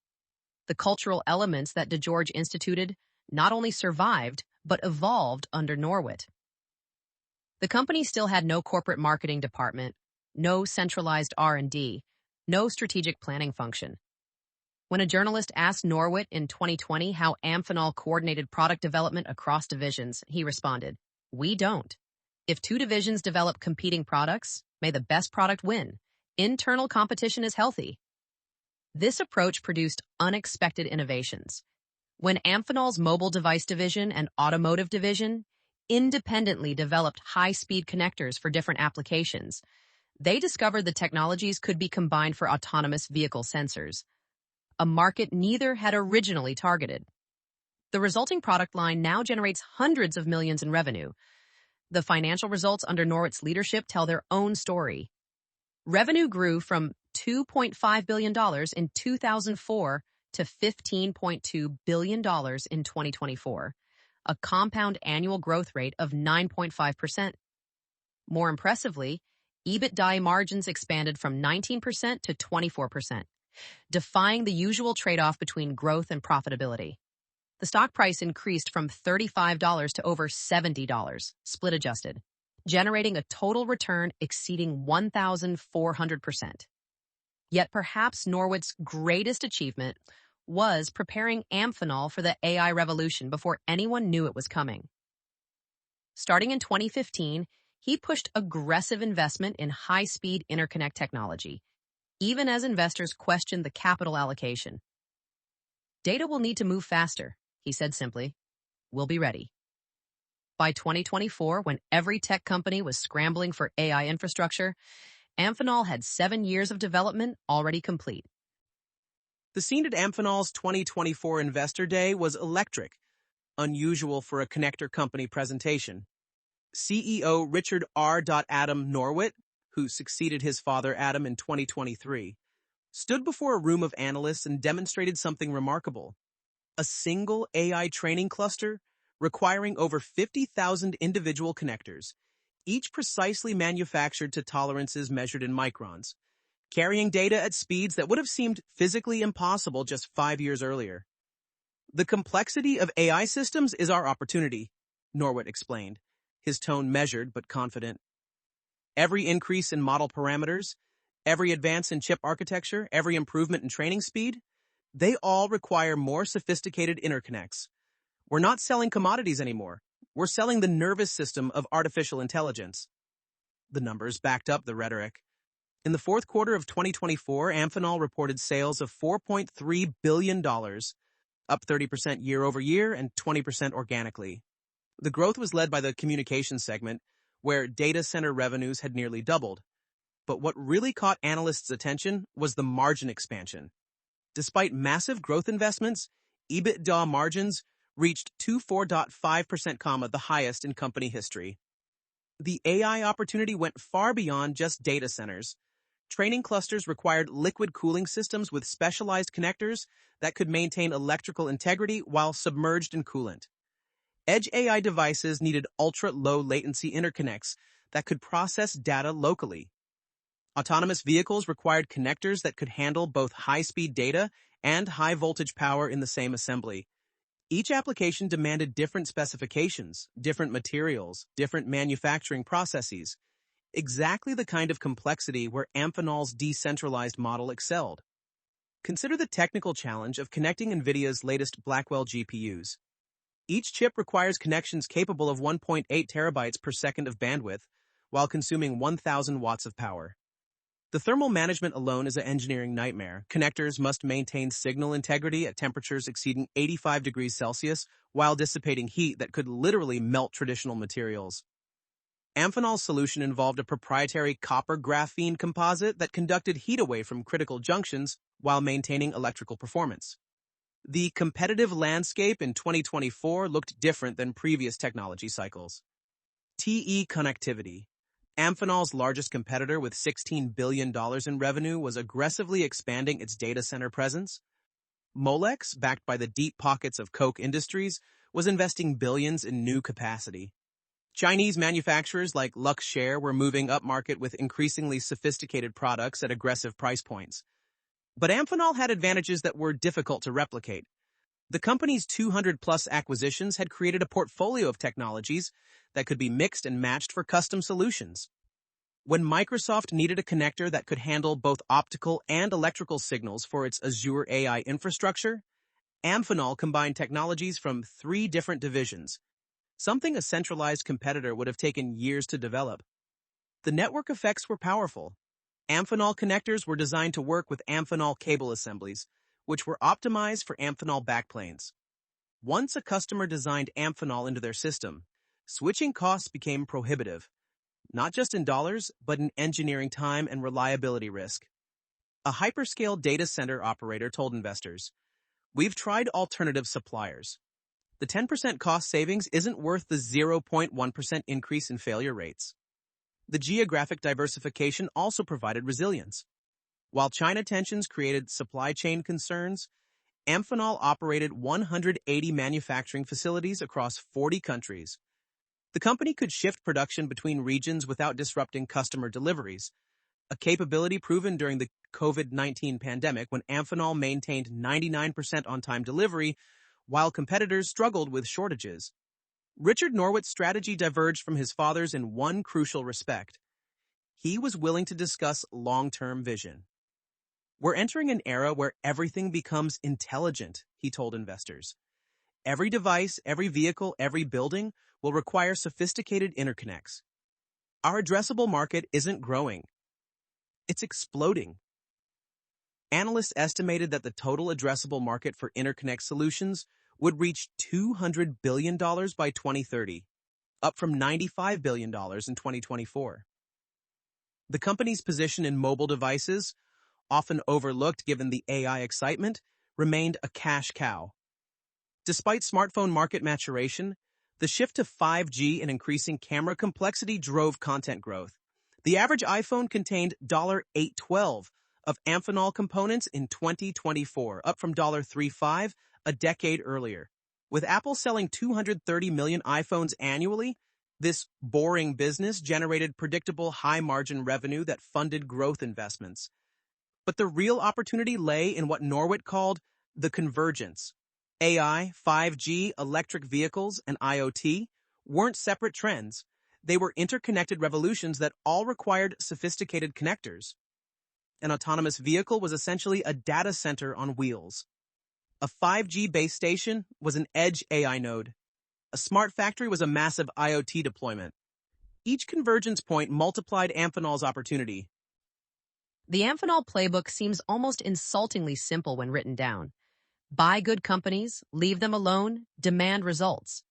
The cultural elements that DeGeorge instituted not only survived, but evolved under Norwitt. The company still had no corporate marketing department, no centralized R&D, no strategic planning function. When a journalist asked Norwitt in 2020 how Amphenol coordinated product development across divisions, he responded, "We don't. If 2 divisions develop competing products, may the best product win. Internal competition is healthy." This approach produced unexpected innovations. When Amphenol's mobile device division and automotive division independently developed high-speed connectors for different applications, they discovered the technologies could be combined for autonomous vehicle sensors, a market neither had originally targeted. The resulting product line now generates hundreds of millions in revenue. The financial results under Norwitt's leadership tell their own story. Revenue grew from $2.5 billion in 2004 to $15.2 billion in 2024, a compound annual growth rate of 9.5%. More impressively, EBITDA margins expanded from 19% to 24%, defying the usual trade-off between growth and profitability. The stock price increased from $35 to over $70, split adjusted, generating a total return exceeding 1,400%. Yet perhaps Norwitt's greatest achievement was preparing Amphenol for the AI revolution before anyone knew it was coming. Starting in 2015, he pushed aggressive investment in high-speed interconnect technology, even as investors questioned the capital allocation. "Data will need to move faster," he said simply. "We'll be ready." By 2024, when every tech company was scrambling for AI infrastructure, Amphenol had 7 years of development already complete. The scene at Amphenol's 2024 Investor Day was electric, unusual for a connector company presentation. CEO Richard R. Adam Norwitt, who succeeded his father Adam in 2023, stood before a room of analysts and demonstrated something remarkable. A single AI training cluster requiring over 50,000 individual connectors, each precisely manufactured to tolerances measured in microns, carrying data at speeds that would have seemed physically impossible just 5 years earlier. The complexity of AI systems is our opportunity, Norwitt explained, his tone measured but confident. Every increase in model parameters, every advance in chip architecture, every improvement in training speed, they all require more sophisticated interconnects. We're not selling commodities anymore. We're selling the nervous system of artificial intelligence. The numbers backed up the rhetoric. In the fourth quarter of 2024, Amphenol reported sales of $4.3 billion, up 30% year over year and 20% organically. The growth was led by the communications segment, where data center revenues had nearly doubled. But what really caught analysts' attention was the margin expansion. Despite massive growth investments, EBITDA margins reached 24.5%, the highest in company history. The AI opportunity went far beyond just data centers. Training clusters required liquid cooling systems with specialized connectors that could maintain electrical integrity while submerged in coolant. Edge AI devices needed ultra-low latency interconnects that could process data locally. Autonomous vehicles required connectors that could handle both high-speed data and high-voltage power in the same assembly. Each application demanded different specifications, different materials, different manufacturing processes, exactly the kind of complexity where Amphenol's decentralized model excelled. Consider the technical challenge of connecting NVIDIA's latest Blackwell GPUs. Each chip requires connections capable of 1.8 terabytes per second of bandwidth, while consuming 1,000 watts of power. The thermal management alone is an engineering nightmare. Connectors must maintain signal integrity at temperatures exceeding 85 degrees Celsius while dissipating heat that could literally melt traditional materials. Amphenol's solution involved a proprietary copper graphene composite that conducted heat away from critical junctions while maintaining electrical performance. The competitive landscape in 2024 looked different than previous technology cycles. TE Connectivity, Amphenol's largest competitor with $16 billion in revenue, was aggressively expanding its data center presence. Molex, backed by the deep pockets of Koch Industries, was investing billions in new capacity. Chinese manufacturers like Luxshare were moving upmarket with increasingly sophisticated products at aggressive price points. But Amphenol had advantages that were difficult to replicate. The company's 200-plus acquisitions had created a portfolio of technologies that could be mixed and matched for custom solutions. When Microsoft needed a connector that could handle both optical and electrical signals for its Azure AI infrastructure, Amphenol combined technologies from 3 different divisions, something a centralized competitor would have taken years to develop. The network effects were powerful. Amphenol connectors were designed to work with Amphenol cable assemblies, which were optimized for Amphenol backplanes. Once a customer designed Amphenol into their system, switching costs became prohibitive, not just in dollars, but in engineering time and reliability risk. A hyperscale data center operator told investors, "We've tried alternative suppliers. The 10% cost savings isn't worth the 0.1% increase in failure rates." The geographic diversification also provided resilience. While China tensions created supply chain concerns, Amphenol operated 180 manufacturing facilities across 40 countries. The company could shift production between regions without disrupting customer deliveries, a capability proven during the COVID-19 pandemic when Amphenol maintained 99% on-time delivery while competitors struggled with shortages. Richard Norwitt's strategy diverged from his father's in one crucial respect. He was willing to discuss long-term vision. "We're entering an era where everything becomes intelligent," he told investors. "Every device, every vehicle, every building will require sophisticated interconnects. Our addressable market isn't growing. It's exploding." Analysts estimated that the total addressable market for interconnect solutions would reach $200 billion by 2030, up from $95 billion in 2024. The company's position in mobile devices, often overlooked given the AI excitement, remained a cash cow. Despite smartphone market maturation, the shift to 5G and increasing camera complexity drove content growth. The average iPhone contained $812 of Amphenol components in 2024, up from $3.5 a decade earlier. With Apple selling 230 million iPhones annually, this boring business generated predictable high-margin revenue that funded growth investments. But the real opportunity lay in what Norwitt called the convergence. AI, 5G, electric vehicles, and IoT weren't separate trends. They were interconnected revolutions that all required sophisticated connectors. An autonomous vehicle was essentially a data center on wheels. A 5G base station was an edge AI node. A smart factory was a massive IoT deployment. Each convergence point multiplied Amphenol's opportunity. The Amphenol playbook seems almost insultingly simple when written down. Buy good companies, leave them alone, demand results.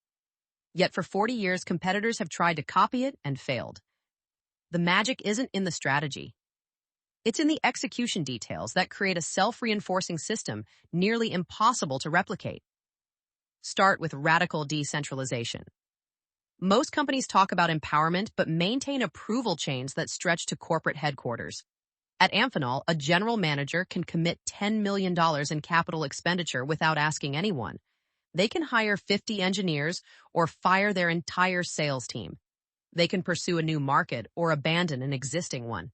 Yet for 40 years, competitors have tried to copy it and failed. The magic isn't in the strategy. It's in the execution details that create a self-reinforcing system nearly impossible to replicate. Start with radical decentralization. Most companies talk about empowerment but maintain approval chains that stretch to corporate headquarters. At Amphenol, a general manager can commit $10 million in capital expenditure without asking anyone. They can hire 50 engineers or fire their entire sales team. They can pursue a new market or abandon an existing one.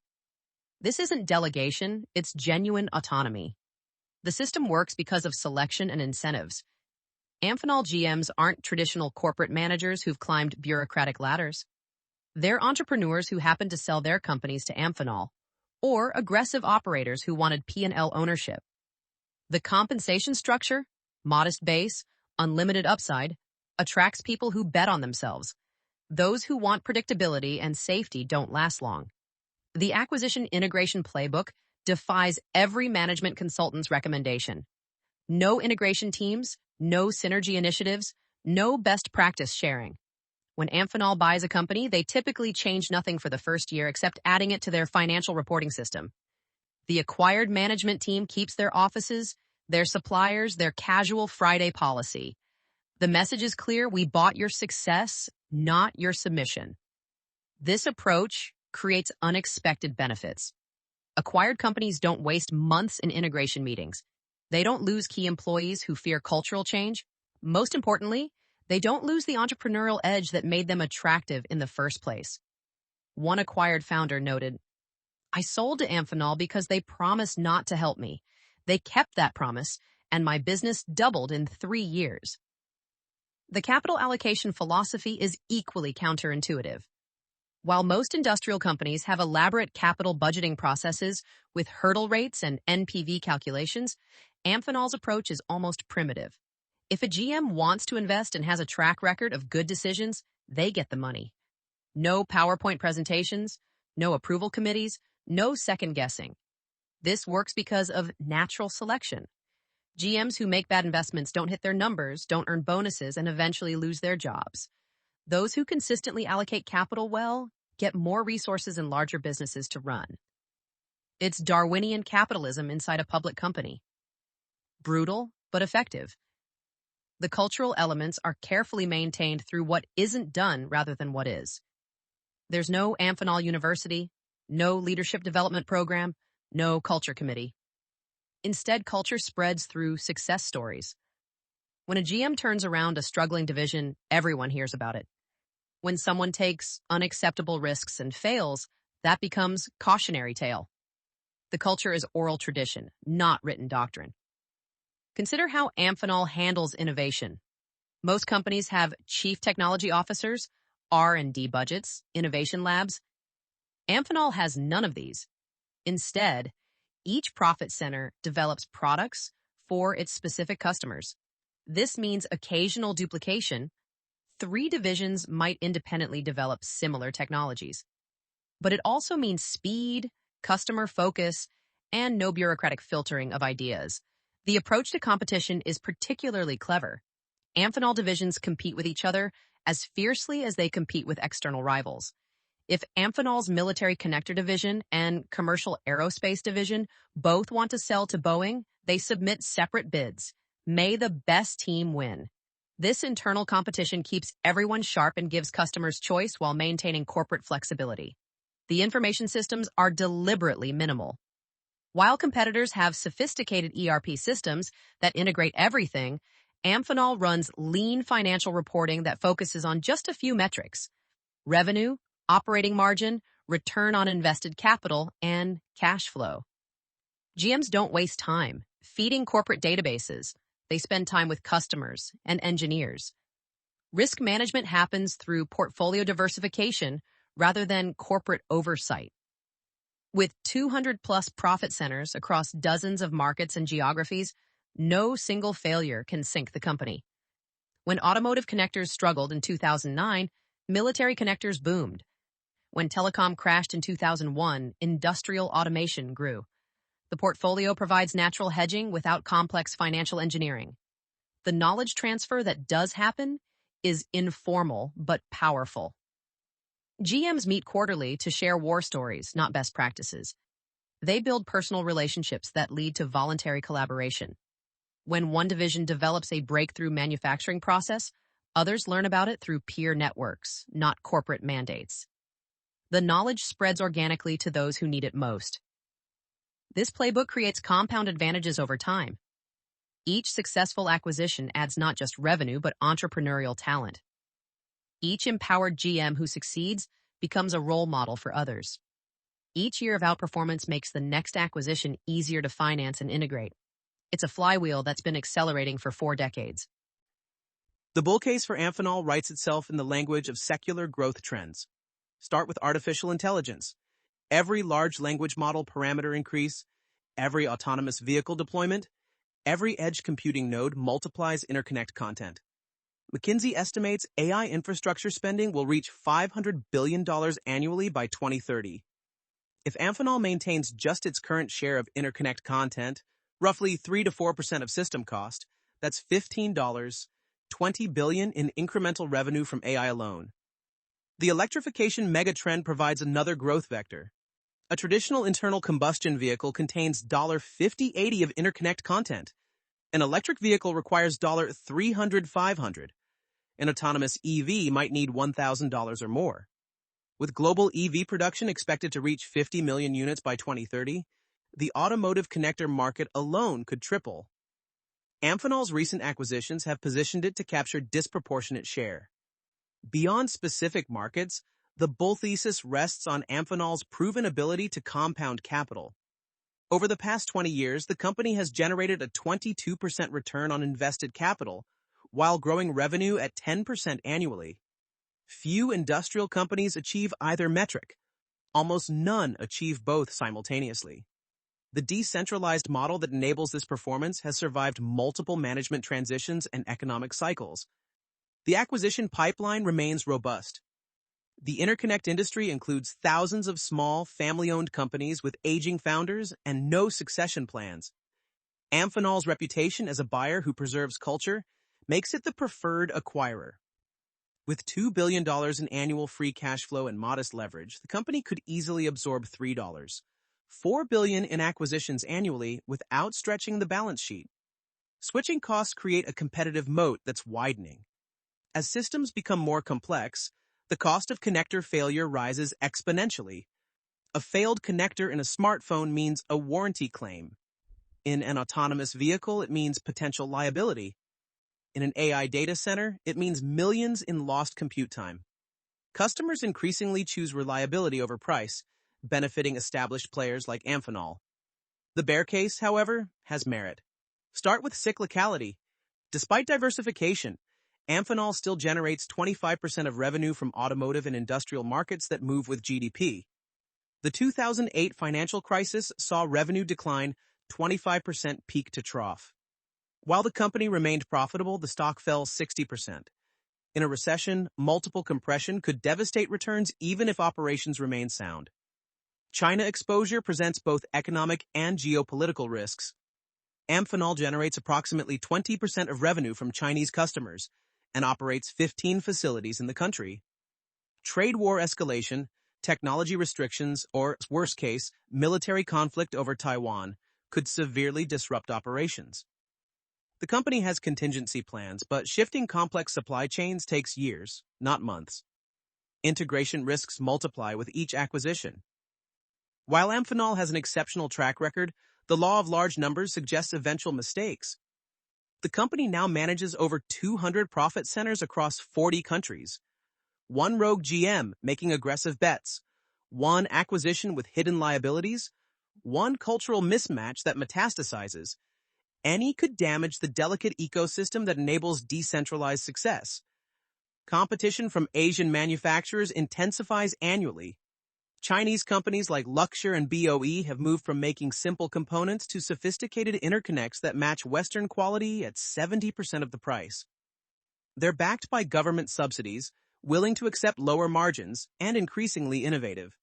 This isn't delegation, it's genuine autonomy. The system works because of selection and incentives. Amphenol GMs aren't traditional corporate managers who've climbed bureaucratic ladders. They're entrepreneurs who happen to sell their companies to Amphenol, or aggressive operators who wanted P&L ownership. The compensation structure, modest base, unlimited upside, attracts people who bet on themselves. Those who want predictability and safety don't last long. The acquisition integration playbook defies every management consultant's recommendation. No integration teams, no synergy initiatives, no best practice sharing. When Amphenol buys a company, they typically change nothing for the first year except adding it to their financial reporting system. The acquired management team keeps their offices, their suppliers, their casual Friday policy. The message is clear: we bought your success, not your submission. This approach creates unexpected benefits. Acquired companies don't waste months in integration meetings. They don't lose key employees who fear cultural change. Most importantly, they don't lose the entrepreneurial edge that made them attractive in the first place. One acquired founder noted, "I sold to Amphenol because they promised not to help me. They kept that promise, and my business doubled in 3 years." The capital allocation philosophy is equally counterintuitive. While most industrial companies have elaborate capital budgeting processes with hurdle rates and NPV calculations, Amphenol's approach is almost primitive. If a GM wants to invest and has a track record of good decisions, they get the money. No PowerPoint presentations, no approval committees, no second guessing. This works because of natural selection. GMs who make bad investments don't hit their numbers, don't earn bonuses, and eventually lose their jobs. Those who consistently allocate capital well get more resources and larger businesses to run. It's Darwinian capitalism inside a public company. Brutal, but effective. The cultural elements are carefully maintained through what isn't done rather than what is. There's no Amphenol University, no leadership development program, no culture committee. Instead, culture spreads through success stories. When a GM turns around a struggling division, everyone hears about it. When someone takes unacceptable risks and fails, that becomes cautionary tale. The culture is oral tradition, not written doctrine. Consider how Amphenol handles innovation. Most companies have chief technology officers, R&D budgets, innovation labs. Amphenol has none of these. Instead, each profit center develops products for its specific customers. This means occasional duplication. 3 divisions might independently develop similar technologies. But it also means speed, customer focus, and no bureaucratic filtering of ideas. The approach to competition is particularly clever. Amphenol divisions compete with each other as fiercely as they compete with external rivals. If Amphenol's military connector division and commercial aerospace division both want to sell to Boeing, they submit separate bids. May the best team win. This internal competition keeps everyone sharp and gives customers choice while maintaining corporate flexibility. The information systems are deliberately minimal. While competitors have sophisticated ERP systems that integrate everything, Amphenol runs lean financial reporting that focuses on just a few metrics: revenue, operating margin, return on invested capital, and cash flow. GMs don't waste time feeding corporate databases. They spend time with customers and engineers. Risk management happens through portfolio diversification rather than corporate oversight. With 200 plus profit centers across dozens of markets and geographies, no single failure can sink the company. When automotive connectors struggled in 2009, military connectors boomed. When telecom crashed in 2001, industrial automation grew. The portfolio provides natural hedging without complex financial engineering. The knowledge transfer that does happen is informal but powerful. GMs meet quarterly to share war stories, not best practices. They build personal relationships that lead to voluntary collaboration. When one division develops a breakthrough manufacturing process, others learn about it through peer networks, not corporate mandates. The knowledge spreads organically to those who need it most. This playbook creates compound advantages over time. Each successful acquisition adds not just revenue, but entrepreneurial talent. Each empowered GM who succeeds becomes a role model for others. Each year of outperformance makes the next acquisition easier to finance and integrate. It's a flywheel that's been accelerating for 4 decades. The bull case for Amphenol writes itself in the language of secular growth trends. Start with artificial intelligence. Every large language model parameter increase, every autonomous vehicle deployment, every edge computing node multiplies interconnect content. McKinsey estimates AI infrastructure spending will reach $500 billion annually by 2030. If Amphenol maintains just its current share of interconnect content, roughly 3 to 4% of system cost, that's $15, $20 billion in incremental revenue from AI alone. The electrification megatrend provides another growth vector. A traditional internal combustion vehicle contains $50-80 of interconnect content. An electric vehicle requires $300-500. An autonomous EV might need $1,000 or more. With global EV production expected to reach 50 million units by 2030, the automotive connector market alone could triple. Amphenol's recent acquisitions have positioned it to capture disproportionate share. Beyond specific markets, the bull thesis rests on Amphenol's proven ability to compound capital. Over the past 20 years, the company has generated a 22% return on invested capital, while growing revenue at 10% annually. Few industrial companies achieve either metric. Almost none achieve both simultaneously. The decentralized model that enables this performance has survived multiple management transitions and economic cycles. The acquisition pipeline remains robust. The interconnect industry includes thousands of small, family-owned companies with aging founders and no succession plans. Amphenol's reputation as a buyer who preserves culture makes it the preferred acquirer. With $2 billion in annual free cash flow and modest leverage, the company could easily absorb $4 billion in acquisitions annually without stretching the balance sheet. Switching costs create a competitive moat that's widening. As systems become more complex, the cost of connector failure rises exponentially. A failed connector in a smartphone means a warranty claim. In an autonomous vehicle, it means potential liability. In an AI data center, it means millions in lost compute time. Customers increasingly choose reliability over price, benefiting established players like Amphenol. The bear case, however, has merit. Start with cyclicality. Despite diversification, Amphenol still generates 25% of revenue from automotive and industrial markets that move with GDP. The 2008 financial crisis saw revenue decline 25% peak to trough. While the company remained profitable, the stock fell 60%. In a recession, multiple compression could devastate returns even if operations remain sound. China exposure presents both economic and geopolitical risks. Amphenol generates approximately 20% of revenue from Chinese customers and operates 15 facilities in the country. Trade war escalation, technology restrictions, or, worst case, military conflict over Taiwan could severely disrupt operations. The company has contingency plans, but shifting complex supply chains takes years, not months. Integration risks multiply with each acquisition. While Amphenol has an exceptional track record, the law of large numbers suggests eventual mistakes. The company now manages over 200 profit centers across 40 countries. One rogue GM making aggressive bets, one acquisition with hidden liabilities, one cultural mismatch that metastasizes. Any could damage the delicate ecosystem that enables decentralized success. Competition from Asian manufacturers intensifies annually. Chinese companies like Luxshare and BOE have moved from making simple components to sophisticated interconnects that match Western quality at 70% of the price. They're backed by government subsidies, willing to accept lower margins, and increasingly innovative.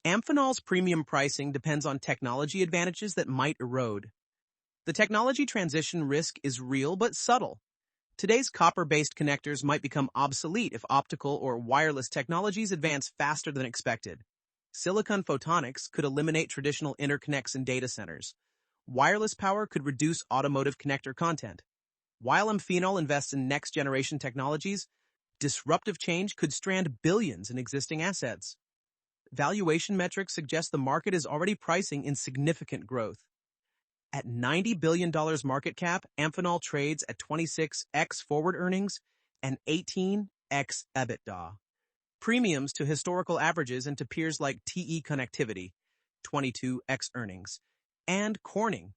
Amphenol's premium pricing depends on technology advantages that might erode. The technology transition risk is real but subtle. Today's copper-based connectors might become obsolete if optical or wireless technologies advance faster than expected. Silicon photonics could eliminate traditional interconnects in data centers. Wireless power could reduce automotive connector content. While Amphenol invests in next-generation technologies, disruptive change could strand billions in existing assets. Valuation metrics suggest the market is already pricing in significant growth. At $90 billion market cap, Amphenol trades at 26x forward earnings and 18x EBITDA. Premiums to historical averages and to peers like TE Connectivity, 22x earnings, and Corning,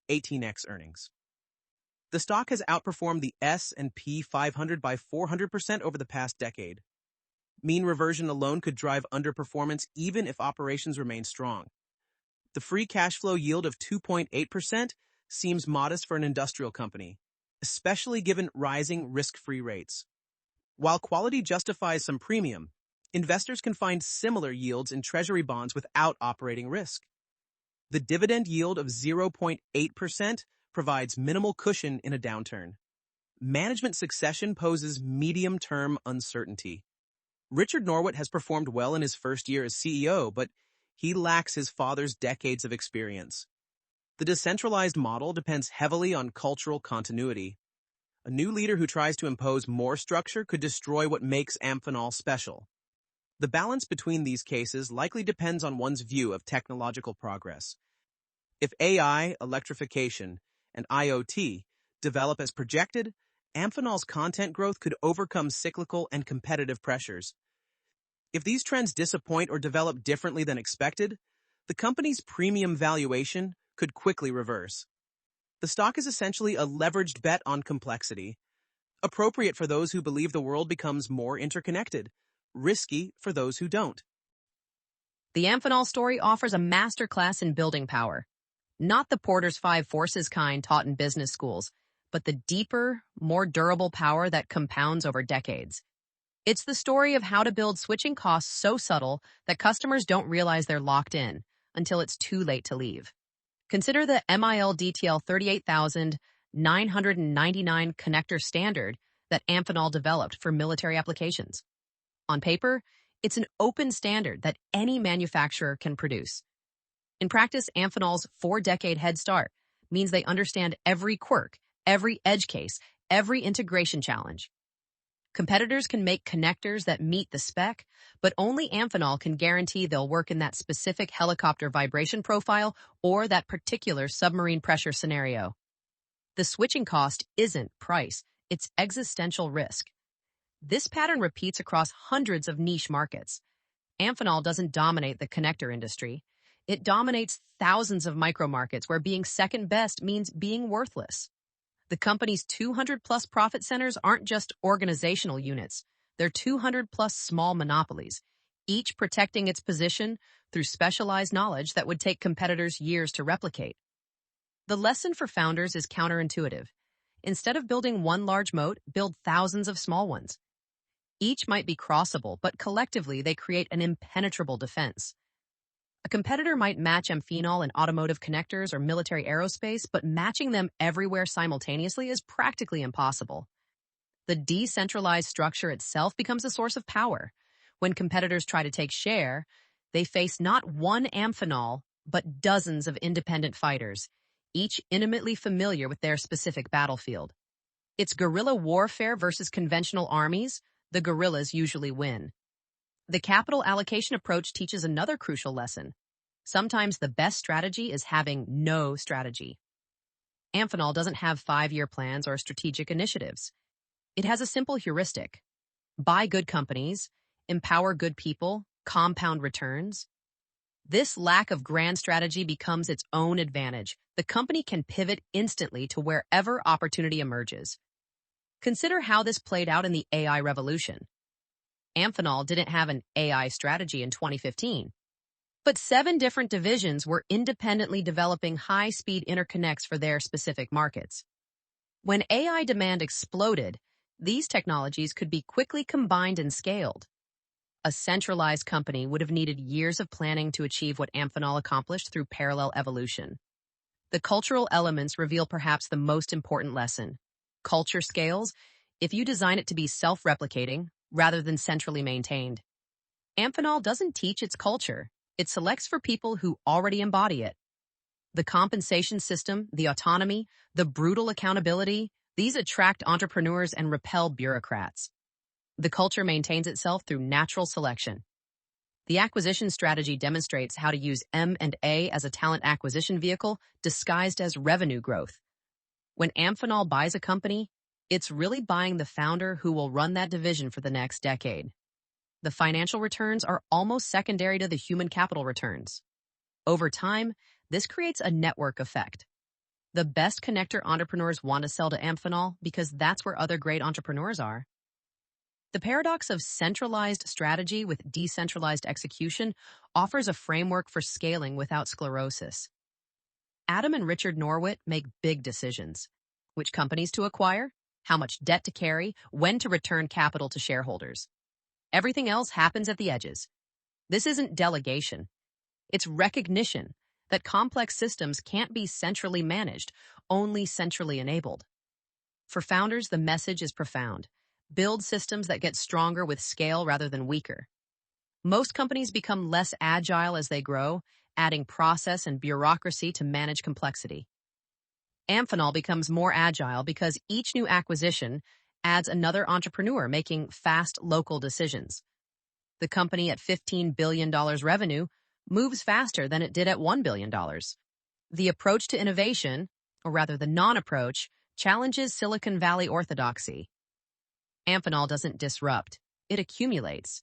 18x earnings. The stock has outperformed the S&P 500 by 400% over the past decade. Mean reversion alone could drive underperformance even if operations remain strong. The free cash flow yield of 2.8% seems modest for an industrial company, especially given rising risk-free rates. While quality justifies some premium, investors can find similar yields in treasury bonds without operating risk. The dividend yield of 0.8% provides minimal cushion in a downturn. Management succession poses medium-term uncertainty. Richard Norwood has performed well in his first year as CEO, but he lacks his father's decades of experience. The decentralized model depends heavily on cultural continuity. A new leader who tries to impose more structure could destroy what makes Amphenol special. The balance between these cases likely depends on one's view of technological progress. If AI, electrification, and IoT develop as projected, Amphenol's content growth could overcome cyclical and competitive pressures. If these trends disappoint or develop differently than expected, the company's premium valuation could quickly reverse. The stock is essentially a leveraged bet on complexity, appropriate for those who believe the world becomes more interconnected, risky for those who don't. The Amphenol story offers a masterclass in building power. Not the Porter's 5 forces kind taught in business schools, but the deeper, more durable power that compounds over decades. It's the story of how to build switching costs so subtle that customers don't realize they're locked in until it's too late to leave. Consider the MIL DTL 38999 connector standard that Amphenol developed for military applications. On paper, it's an open standard that any manufacturer can produce. In practice, Amphenol's 4-decade head start means they understand every quirk, every edge case, every integration challenge. Competitors can make connectors that meet the spec, but only Amphenol can guarantee they'll work in that specific helicopter vibration profile or that particular submarine pressure scenario. The switching cost isn't price, it's existential risk. This pattern repeats across hundreds of niche markets. Amphenol doesn't dominate the connector industry. It dominates thousands of micro markets where being second best means being worthless. The company's 200-plus profit centers aren't just organizational units. They're 200-plus small monopolies, each protecting its position through specialized knowledge that would take competitors years to replicate. The lesson for founders is counterintuitive. Instead of building one large moat, build thousands of small ones. Each might be crossable, but collectively they create an impenetrable defense. A competitor might match Amphenol in automotive connectors or military aerospace, but matching them everywhere simultaneously is practically impossible. The decentralized structure itself becomes a source of power. When competitors try to take share, they face not one Amphenol, but dozens of independent fighters, each intimately familiar with their specific battlefield. It's guerrilla warfare versus conventional armies. The guerrillas usually win. The capital allocation approach teaches another crucial lesson. Sometimes the best strategy is having no strategy. Amphenol doesn't have 5-year plans or strategic initiatives. It has a simple heuristic. Buy good companies, empower good people, compound returns. This lack of grand strategy becomes its own advantage. The company can pivot instantly to wherever opportunity emerges. Consider how this played out in the AI revolution. Amphenol didn't have an AI strategy in 2015, but 7 different divisions were independently developing high-speed interconnects for their specific markets. When AI demand exploded, these technologies could be quickly combined and scaled. A centralized company would have needed years of planning to achieve what Amphenol accomplished through parallel evolution. The cultural elements reveal perhaps the most important lesson. Culture scales if you design it to be self-replicating rather than centrally maintained. Amphenol doesn't teach its culture. It selects for people who already embody it. The compensation system, the autonomy, the brutal accountability, these attract entrepreneurs and repel bureaucrats. The culture maintains itself through natural selection. The acquisition strategy demonstrates how to use M&A as a talent acquisition vehicle disguised as revenue growth. When Amphenol buys a company, it's really buying the founder who will run that division for the next decade. The financial returns are almost secondary to the human capital returns. Over time, this creates a network effect. The best connector entrepreneurs want to sell to Amphenol because that's where other great entrepreneurs are. The paradox of centralized strategy with decentralized execution offers a framework for scaling without sclerosis. Adam and Richard Norwitt make big decisions. Which companies to acquire, how much debt to carry, when to return capital to shareholders. Everything else happens at the edges. This isn't delegation. It's recognition that complex systems can't be centrally managed, only centrally enabled. For founders, the message is profound. Build systems that get stronger with scale rather than weaker. Most companies become less agile as they grow, adding process and bureaucracy to manage complexity. Amphenol becomes more agile because each new acquisition adds another entrepreneur making fast local decisions. The company at $15 billion revenue moves faster than it did at $1 billion. The approach to innovation, or rather the non-approach, challenges Silicon Valley orthodoxy. Amphenol doesn't disrupt, it accumulates.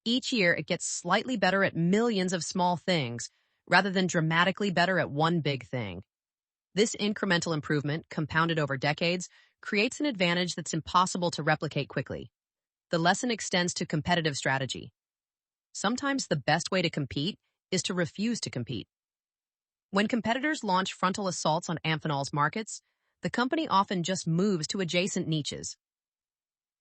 Each year, it gets slightly better at millions of small things, rather than dramatically better at one big thing. This incremental improvement, compounded over decades, creates an advantage that's impossible to replicate quickly. The lesson extends to competitive strategy. Sometimes the best way to compete is to refuse to compete. When competitors launch frontal assaults on Amphenol's markets, the company often just moves to adjacent niches.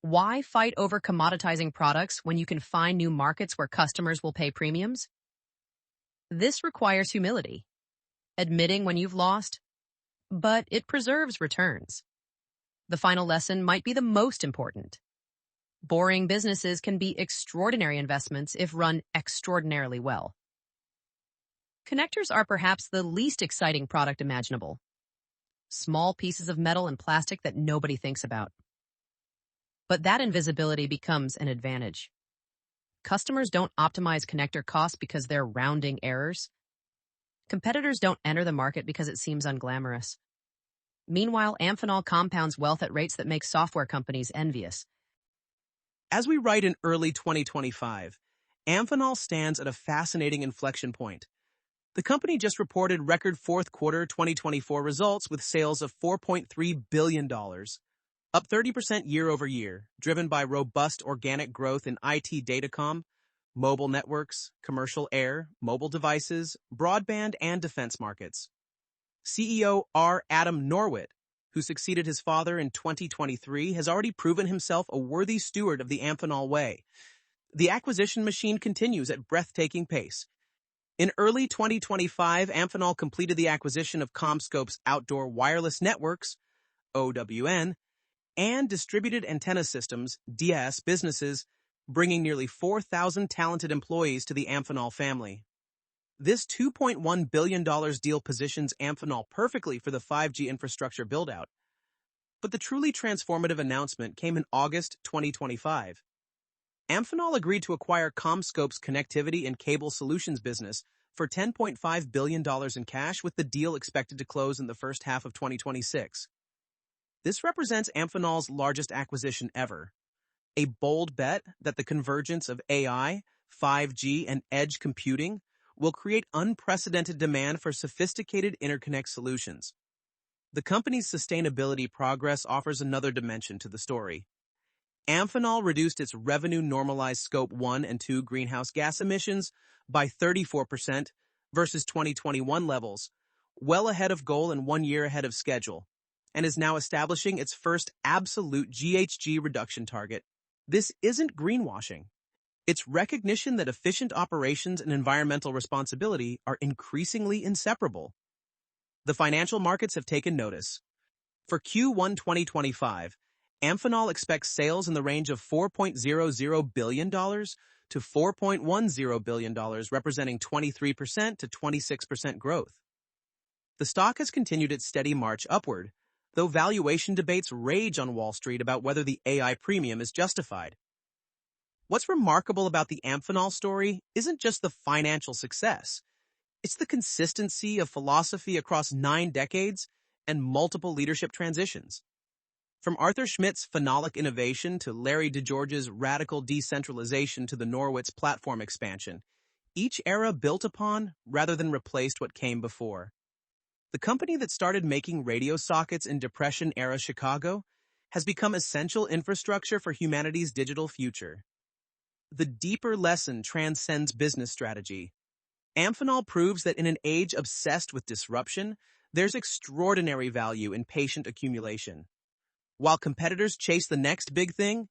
Why fight over commoditizing products when you can find new markets where customers will pay premiums? This requires humility, admitting when you've lost, but it preserves returns. The final lesson might be the most important. Boring businesses can be extraordinary investments if run extraordinarily well. Connectors are perhaps the least exciting product imaginable. Small pieces of metal and plastic that nobody thinks about. But that invisibility becomes an advantage. Customers don't optimize connector costs because they're rounding errors. Competitors don't enter the market because it seems unglamorous. Meanwhile, Amphenol compounds wealth at rates that make software companies envious. As we write in early 2025, Amphenol stands at a fascinating inflection point. The company just reported record fourth quarter 2024 results with sales of $4.3 billion, up 30% year over year, driven by robust organic growth in IT datacom, mobile networks, commercial air, mobile devices, broadband, and defense markets. CEO Adam Norwitt, who succeeded his father in 2023, has already proven himself a worthy steward of the Amphenol way. The acquisition machine continues at breathtaking pace. In early 2025, Amphenol completed the acquisition of CommScope's Outdoor Wireless Networks, OWN, and Distributed Antenna Systems, DS, businesses, bringing nearly 4,000 talented employees to the Amphenol family. This $2.1 billion deal positions Amphenol perfectly for the 5G infrastructure build-out. But the truly transformative announcement came in August 2025. Amphenol agreed to acquire CommScope's connectivity and cable solutions business for $10.5 billion in cash, with the deal expected to close in the first half of 2026. This represents Amphenol's largest acquisition ever, a bold bet that the convergence of AI, 5G, and edge computing will create unprecedented demand for sophisticated interconnect solutions. The company's sustainability progress offers another dimension to the story. Amphenol reduced its revenue-normalized Scope 1 and 2 greenhouse gas emissions by 34% versus 2021 levels, well ahead of goal and 1 year ahead of schedule, and is now establishing its first absolute GHG reduction target. This isn't greenwashing. It's recognition that efficient operations and environmental responsibility are increasingly inseparable. The financial markets have taken notice. For Q1 2025, Amphenol expects sales in the range of $4.00 billion to $4.10 billion, representing 23% to 26% growth. The stock has continued its steady march upward, though valuation debates rage on Wall Street about whether the AI premium is justified. What's remarkable about the Amphenol story isn't just the financial success. It's the consistency of philosophy across 9 decades and multiple leadership transitions. From Arthur Schmidt's phenolic innovation to Larry DeGeorge's radical decentralization to the Norwitz platform expansion, each era built upon rather than replaced what came before. The company that started making radio sockets in Depression-era Chicago has become essential infrastructure for humanity's digital future. The deeper lesson transcends business strategy. Amphenol proves that in an age obsessed with disruption, there's extraordinary value in patient accumulation. While competitors chase the next big thing,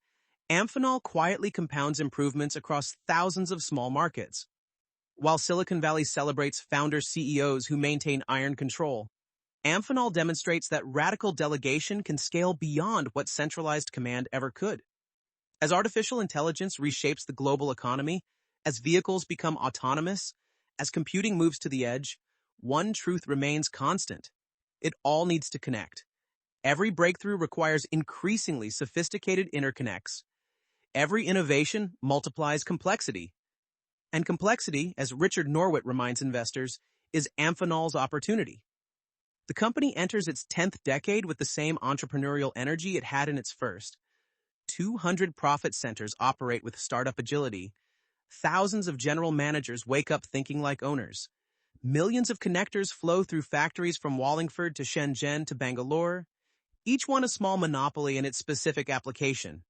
Amphenol quietly compounds improvements across thousands of small markets. While Silicon Valley celebrates founder CEOs who maintain iron control, Amphenol demonstrates that radical delegation can scale beyond what centralized command ever could. As artificial intelligence reshapes the global economy, as vehicles become autonomous, as computing moves to the edge, one truth remains constant. It all needs to connect. Every breakthrough requires increasingly sophisticated interconnects. Every innovation multiplies complexity. And complexity, as Richard Norwitt reminds investors, is Amphenol's opportunity. The company enters its 10th decade with the same entrepreneurial energy it had in its first. 200 profit centers operate with startup agility. Thousands of general managers wake up thinking like owners. Millions of connectors flow through factories from Wallingford to Shenzhen to Bangalore, each one a small monopoly in its specific application.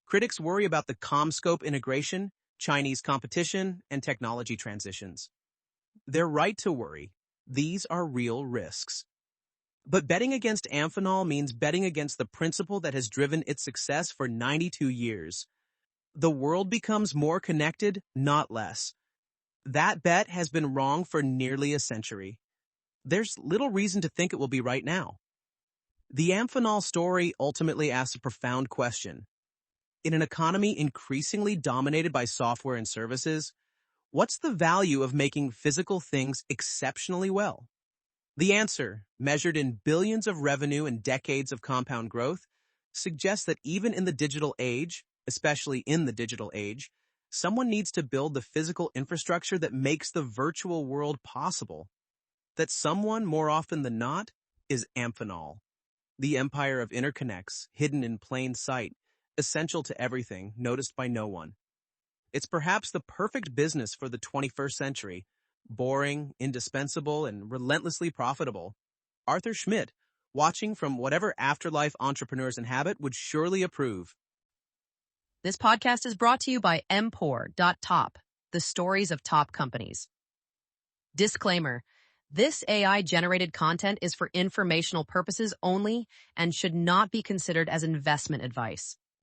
Critics worry about the CommScope integration, Chinese competition, and technology transitions. They're right to worry. These are real risks. But betting against Amphenol means betting against the principle that has driven its success for 92 years. The world becomes more connected, not less. That bet has been wrong for nearly a century. There's little reason to think it will be right now. The Amphenol story ultimately asks a profound question. In an economy increasingly dominated by software and services, what's the value of making physical things exceptionally well? The answer, measured in billions of revenue and decades of compound growth, suggests that even in the digital age, especially in the digital age, someone needs to build the physical infrastructure that makes the virtual world possible. That someone, more often than not, is Amphenol. The empire of interconnects, hidden in plain sight, essential to everything, noticed by no one. It's perhaps the perfect business for the 21st century, boring, indispensable, and relentlessly profitable. Arthur Schmidt, watching from whatever afterlife entrepreneurs inhabit, would surely approve. This podcast is brought to you by Top, the stories of top companies. Disclaimer: this AI-generated content is for informational purposes only and should not be considered as investment advice.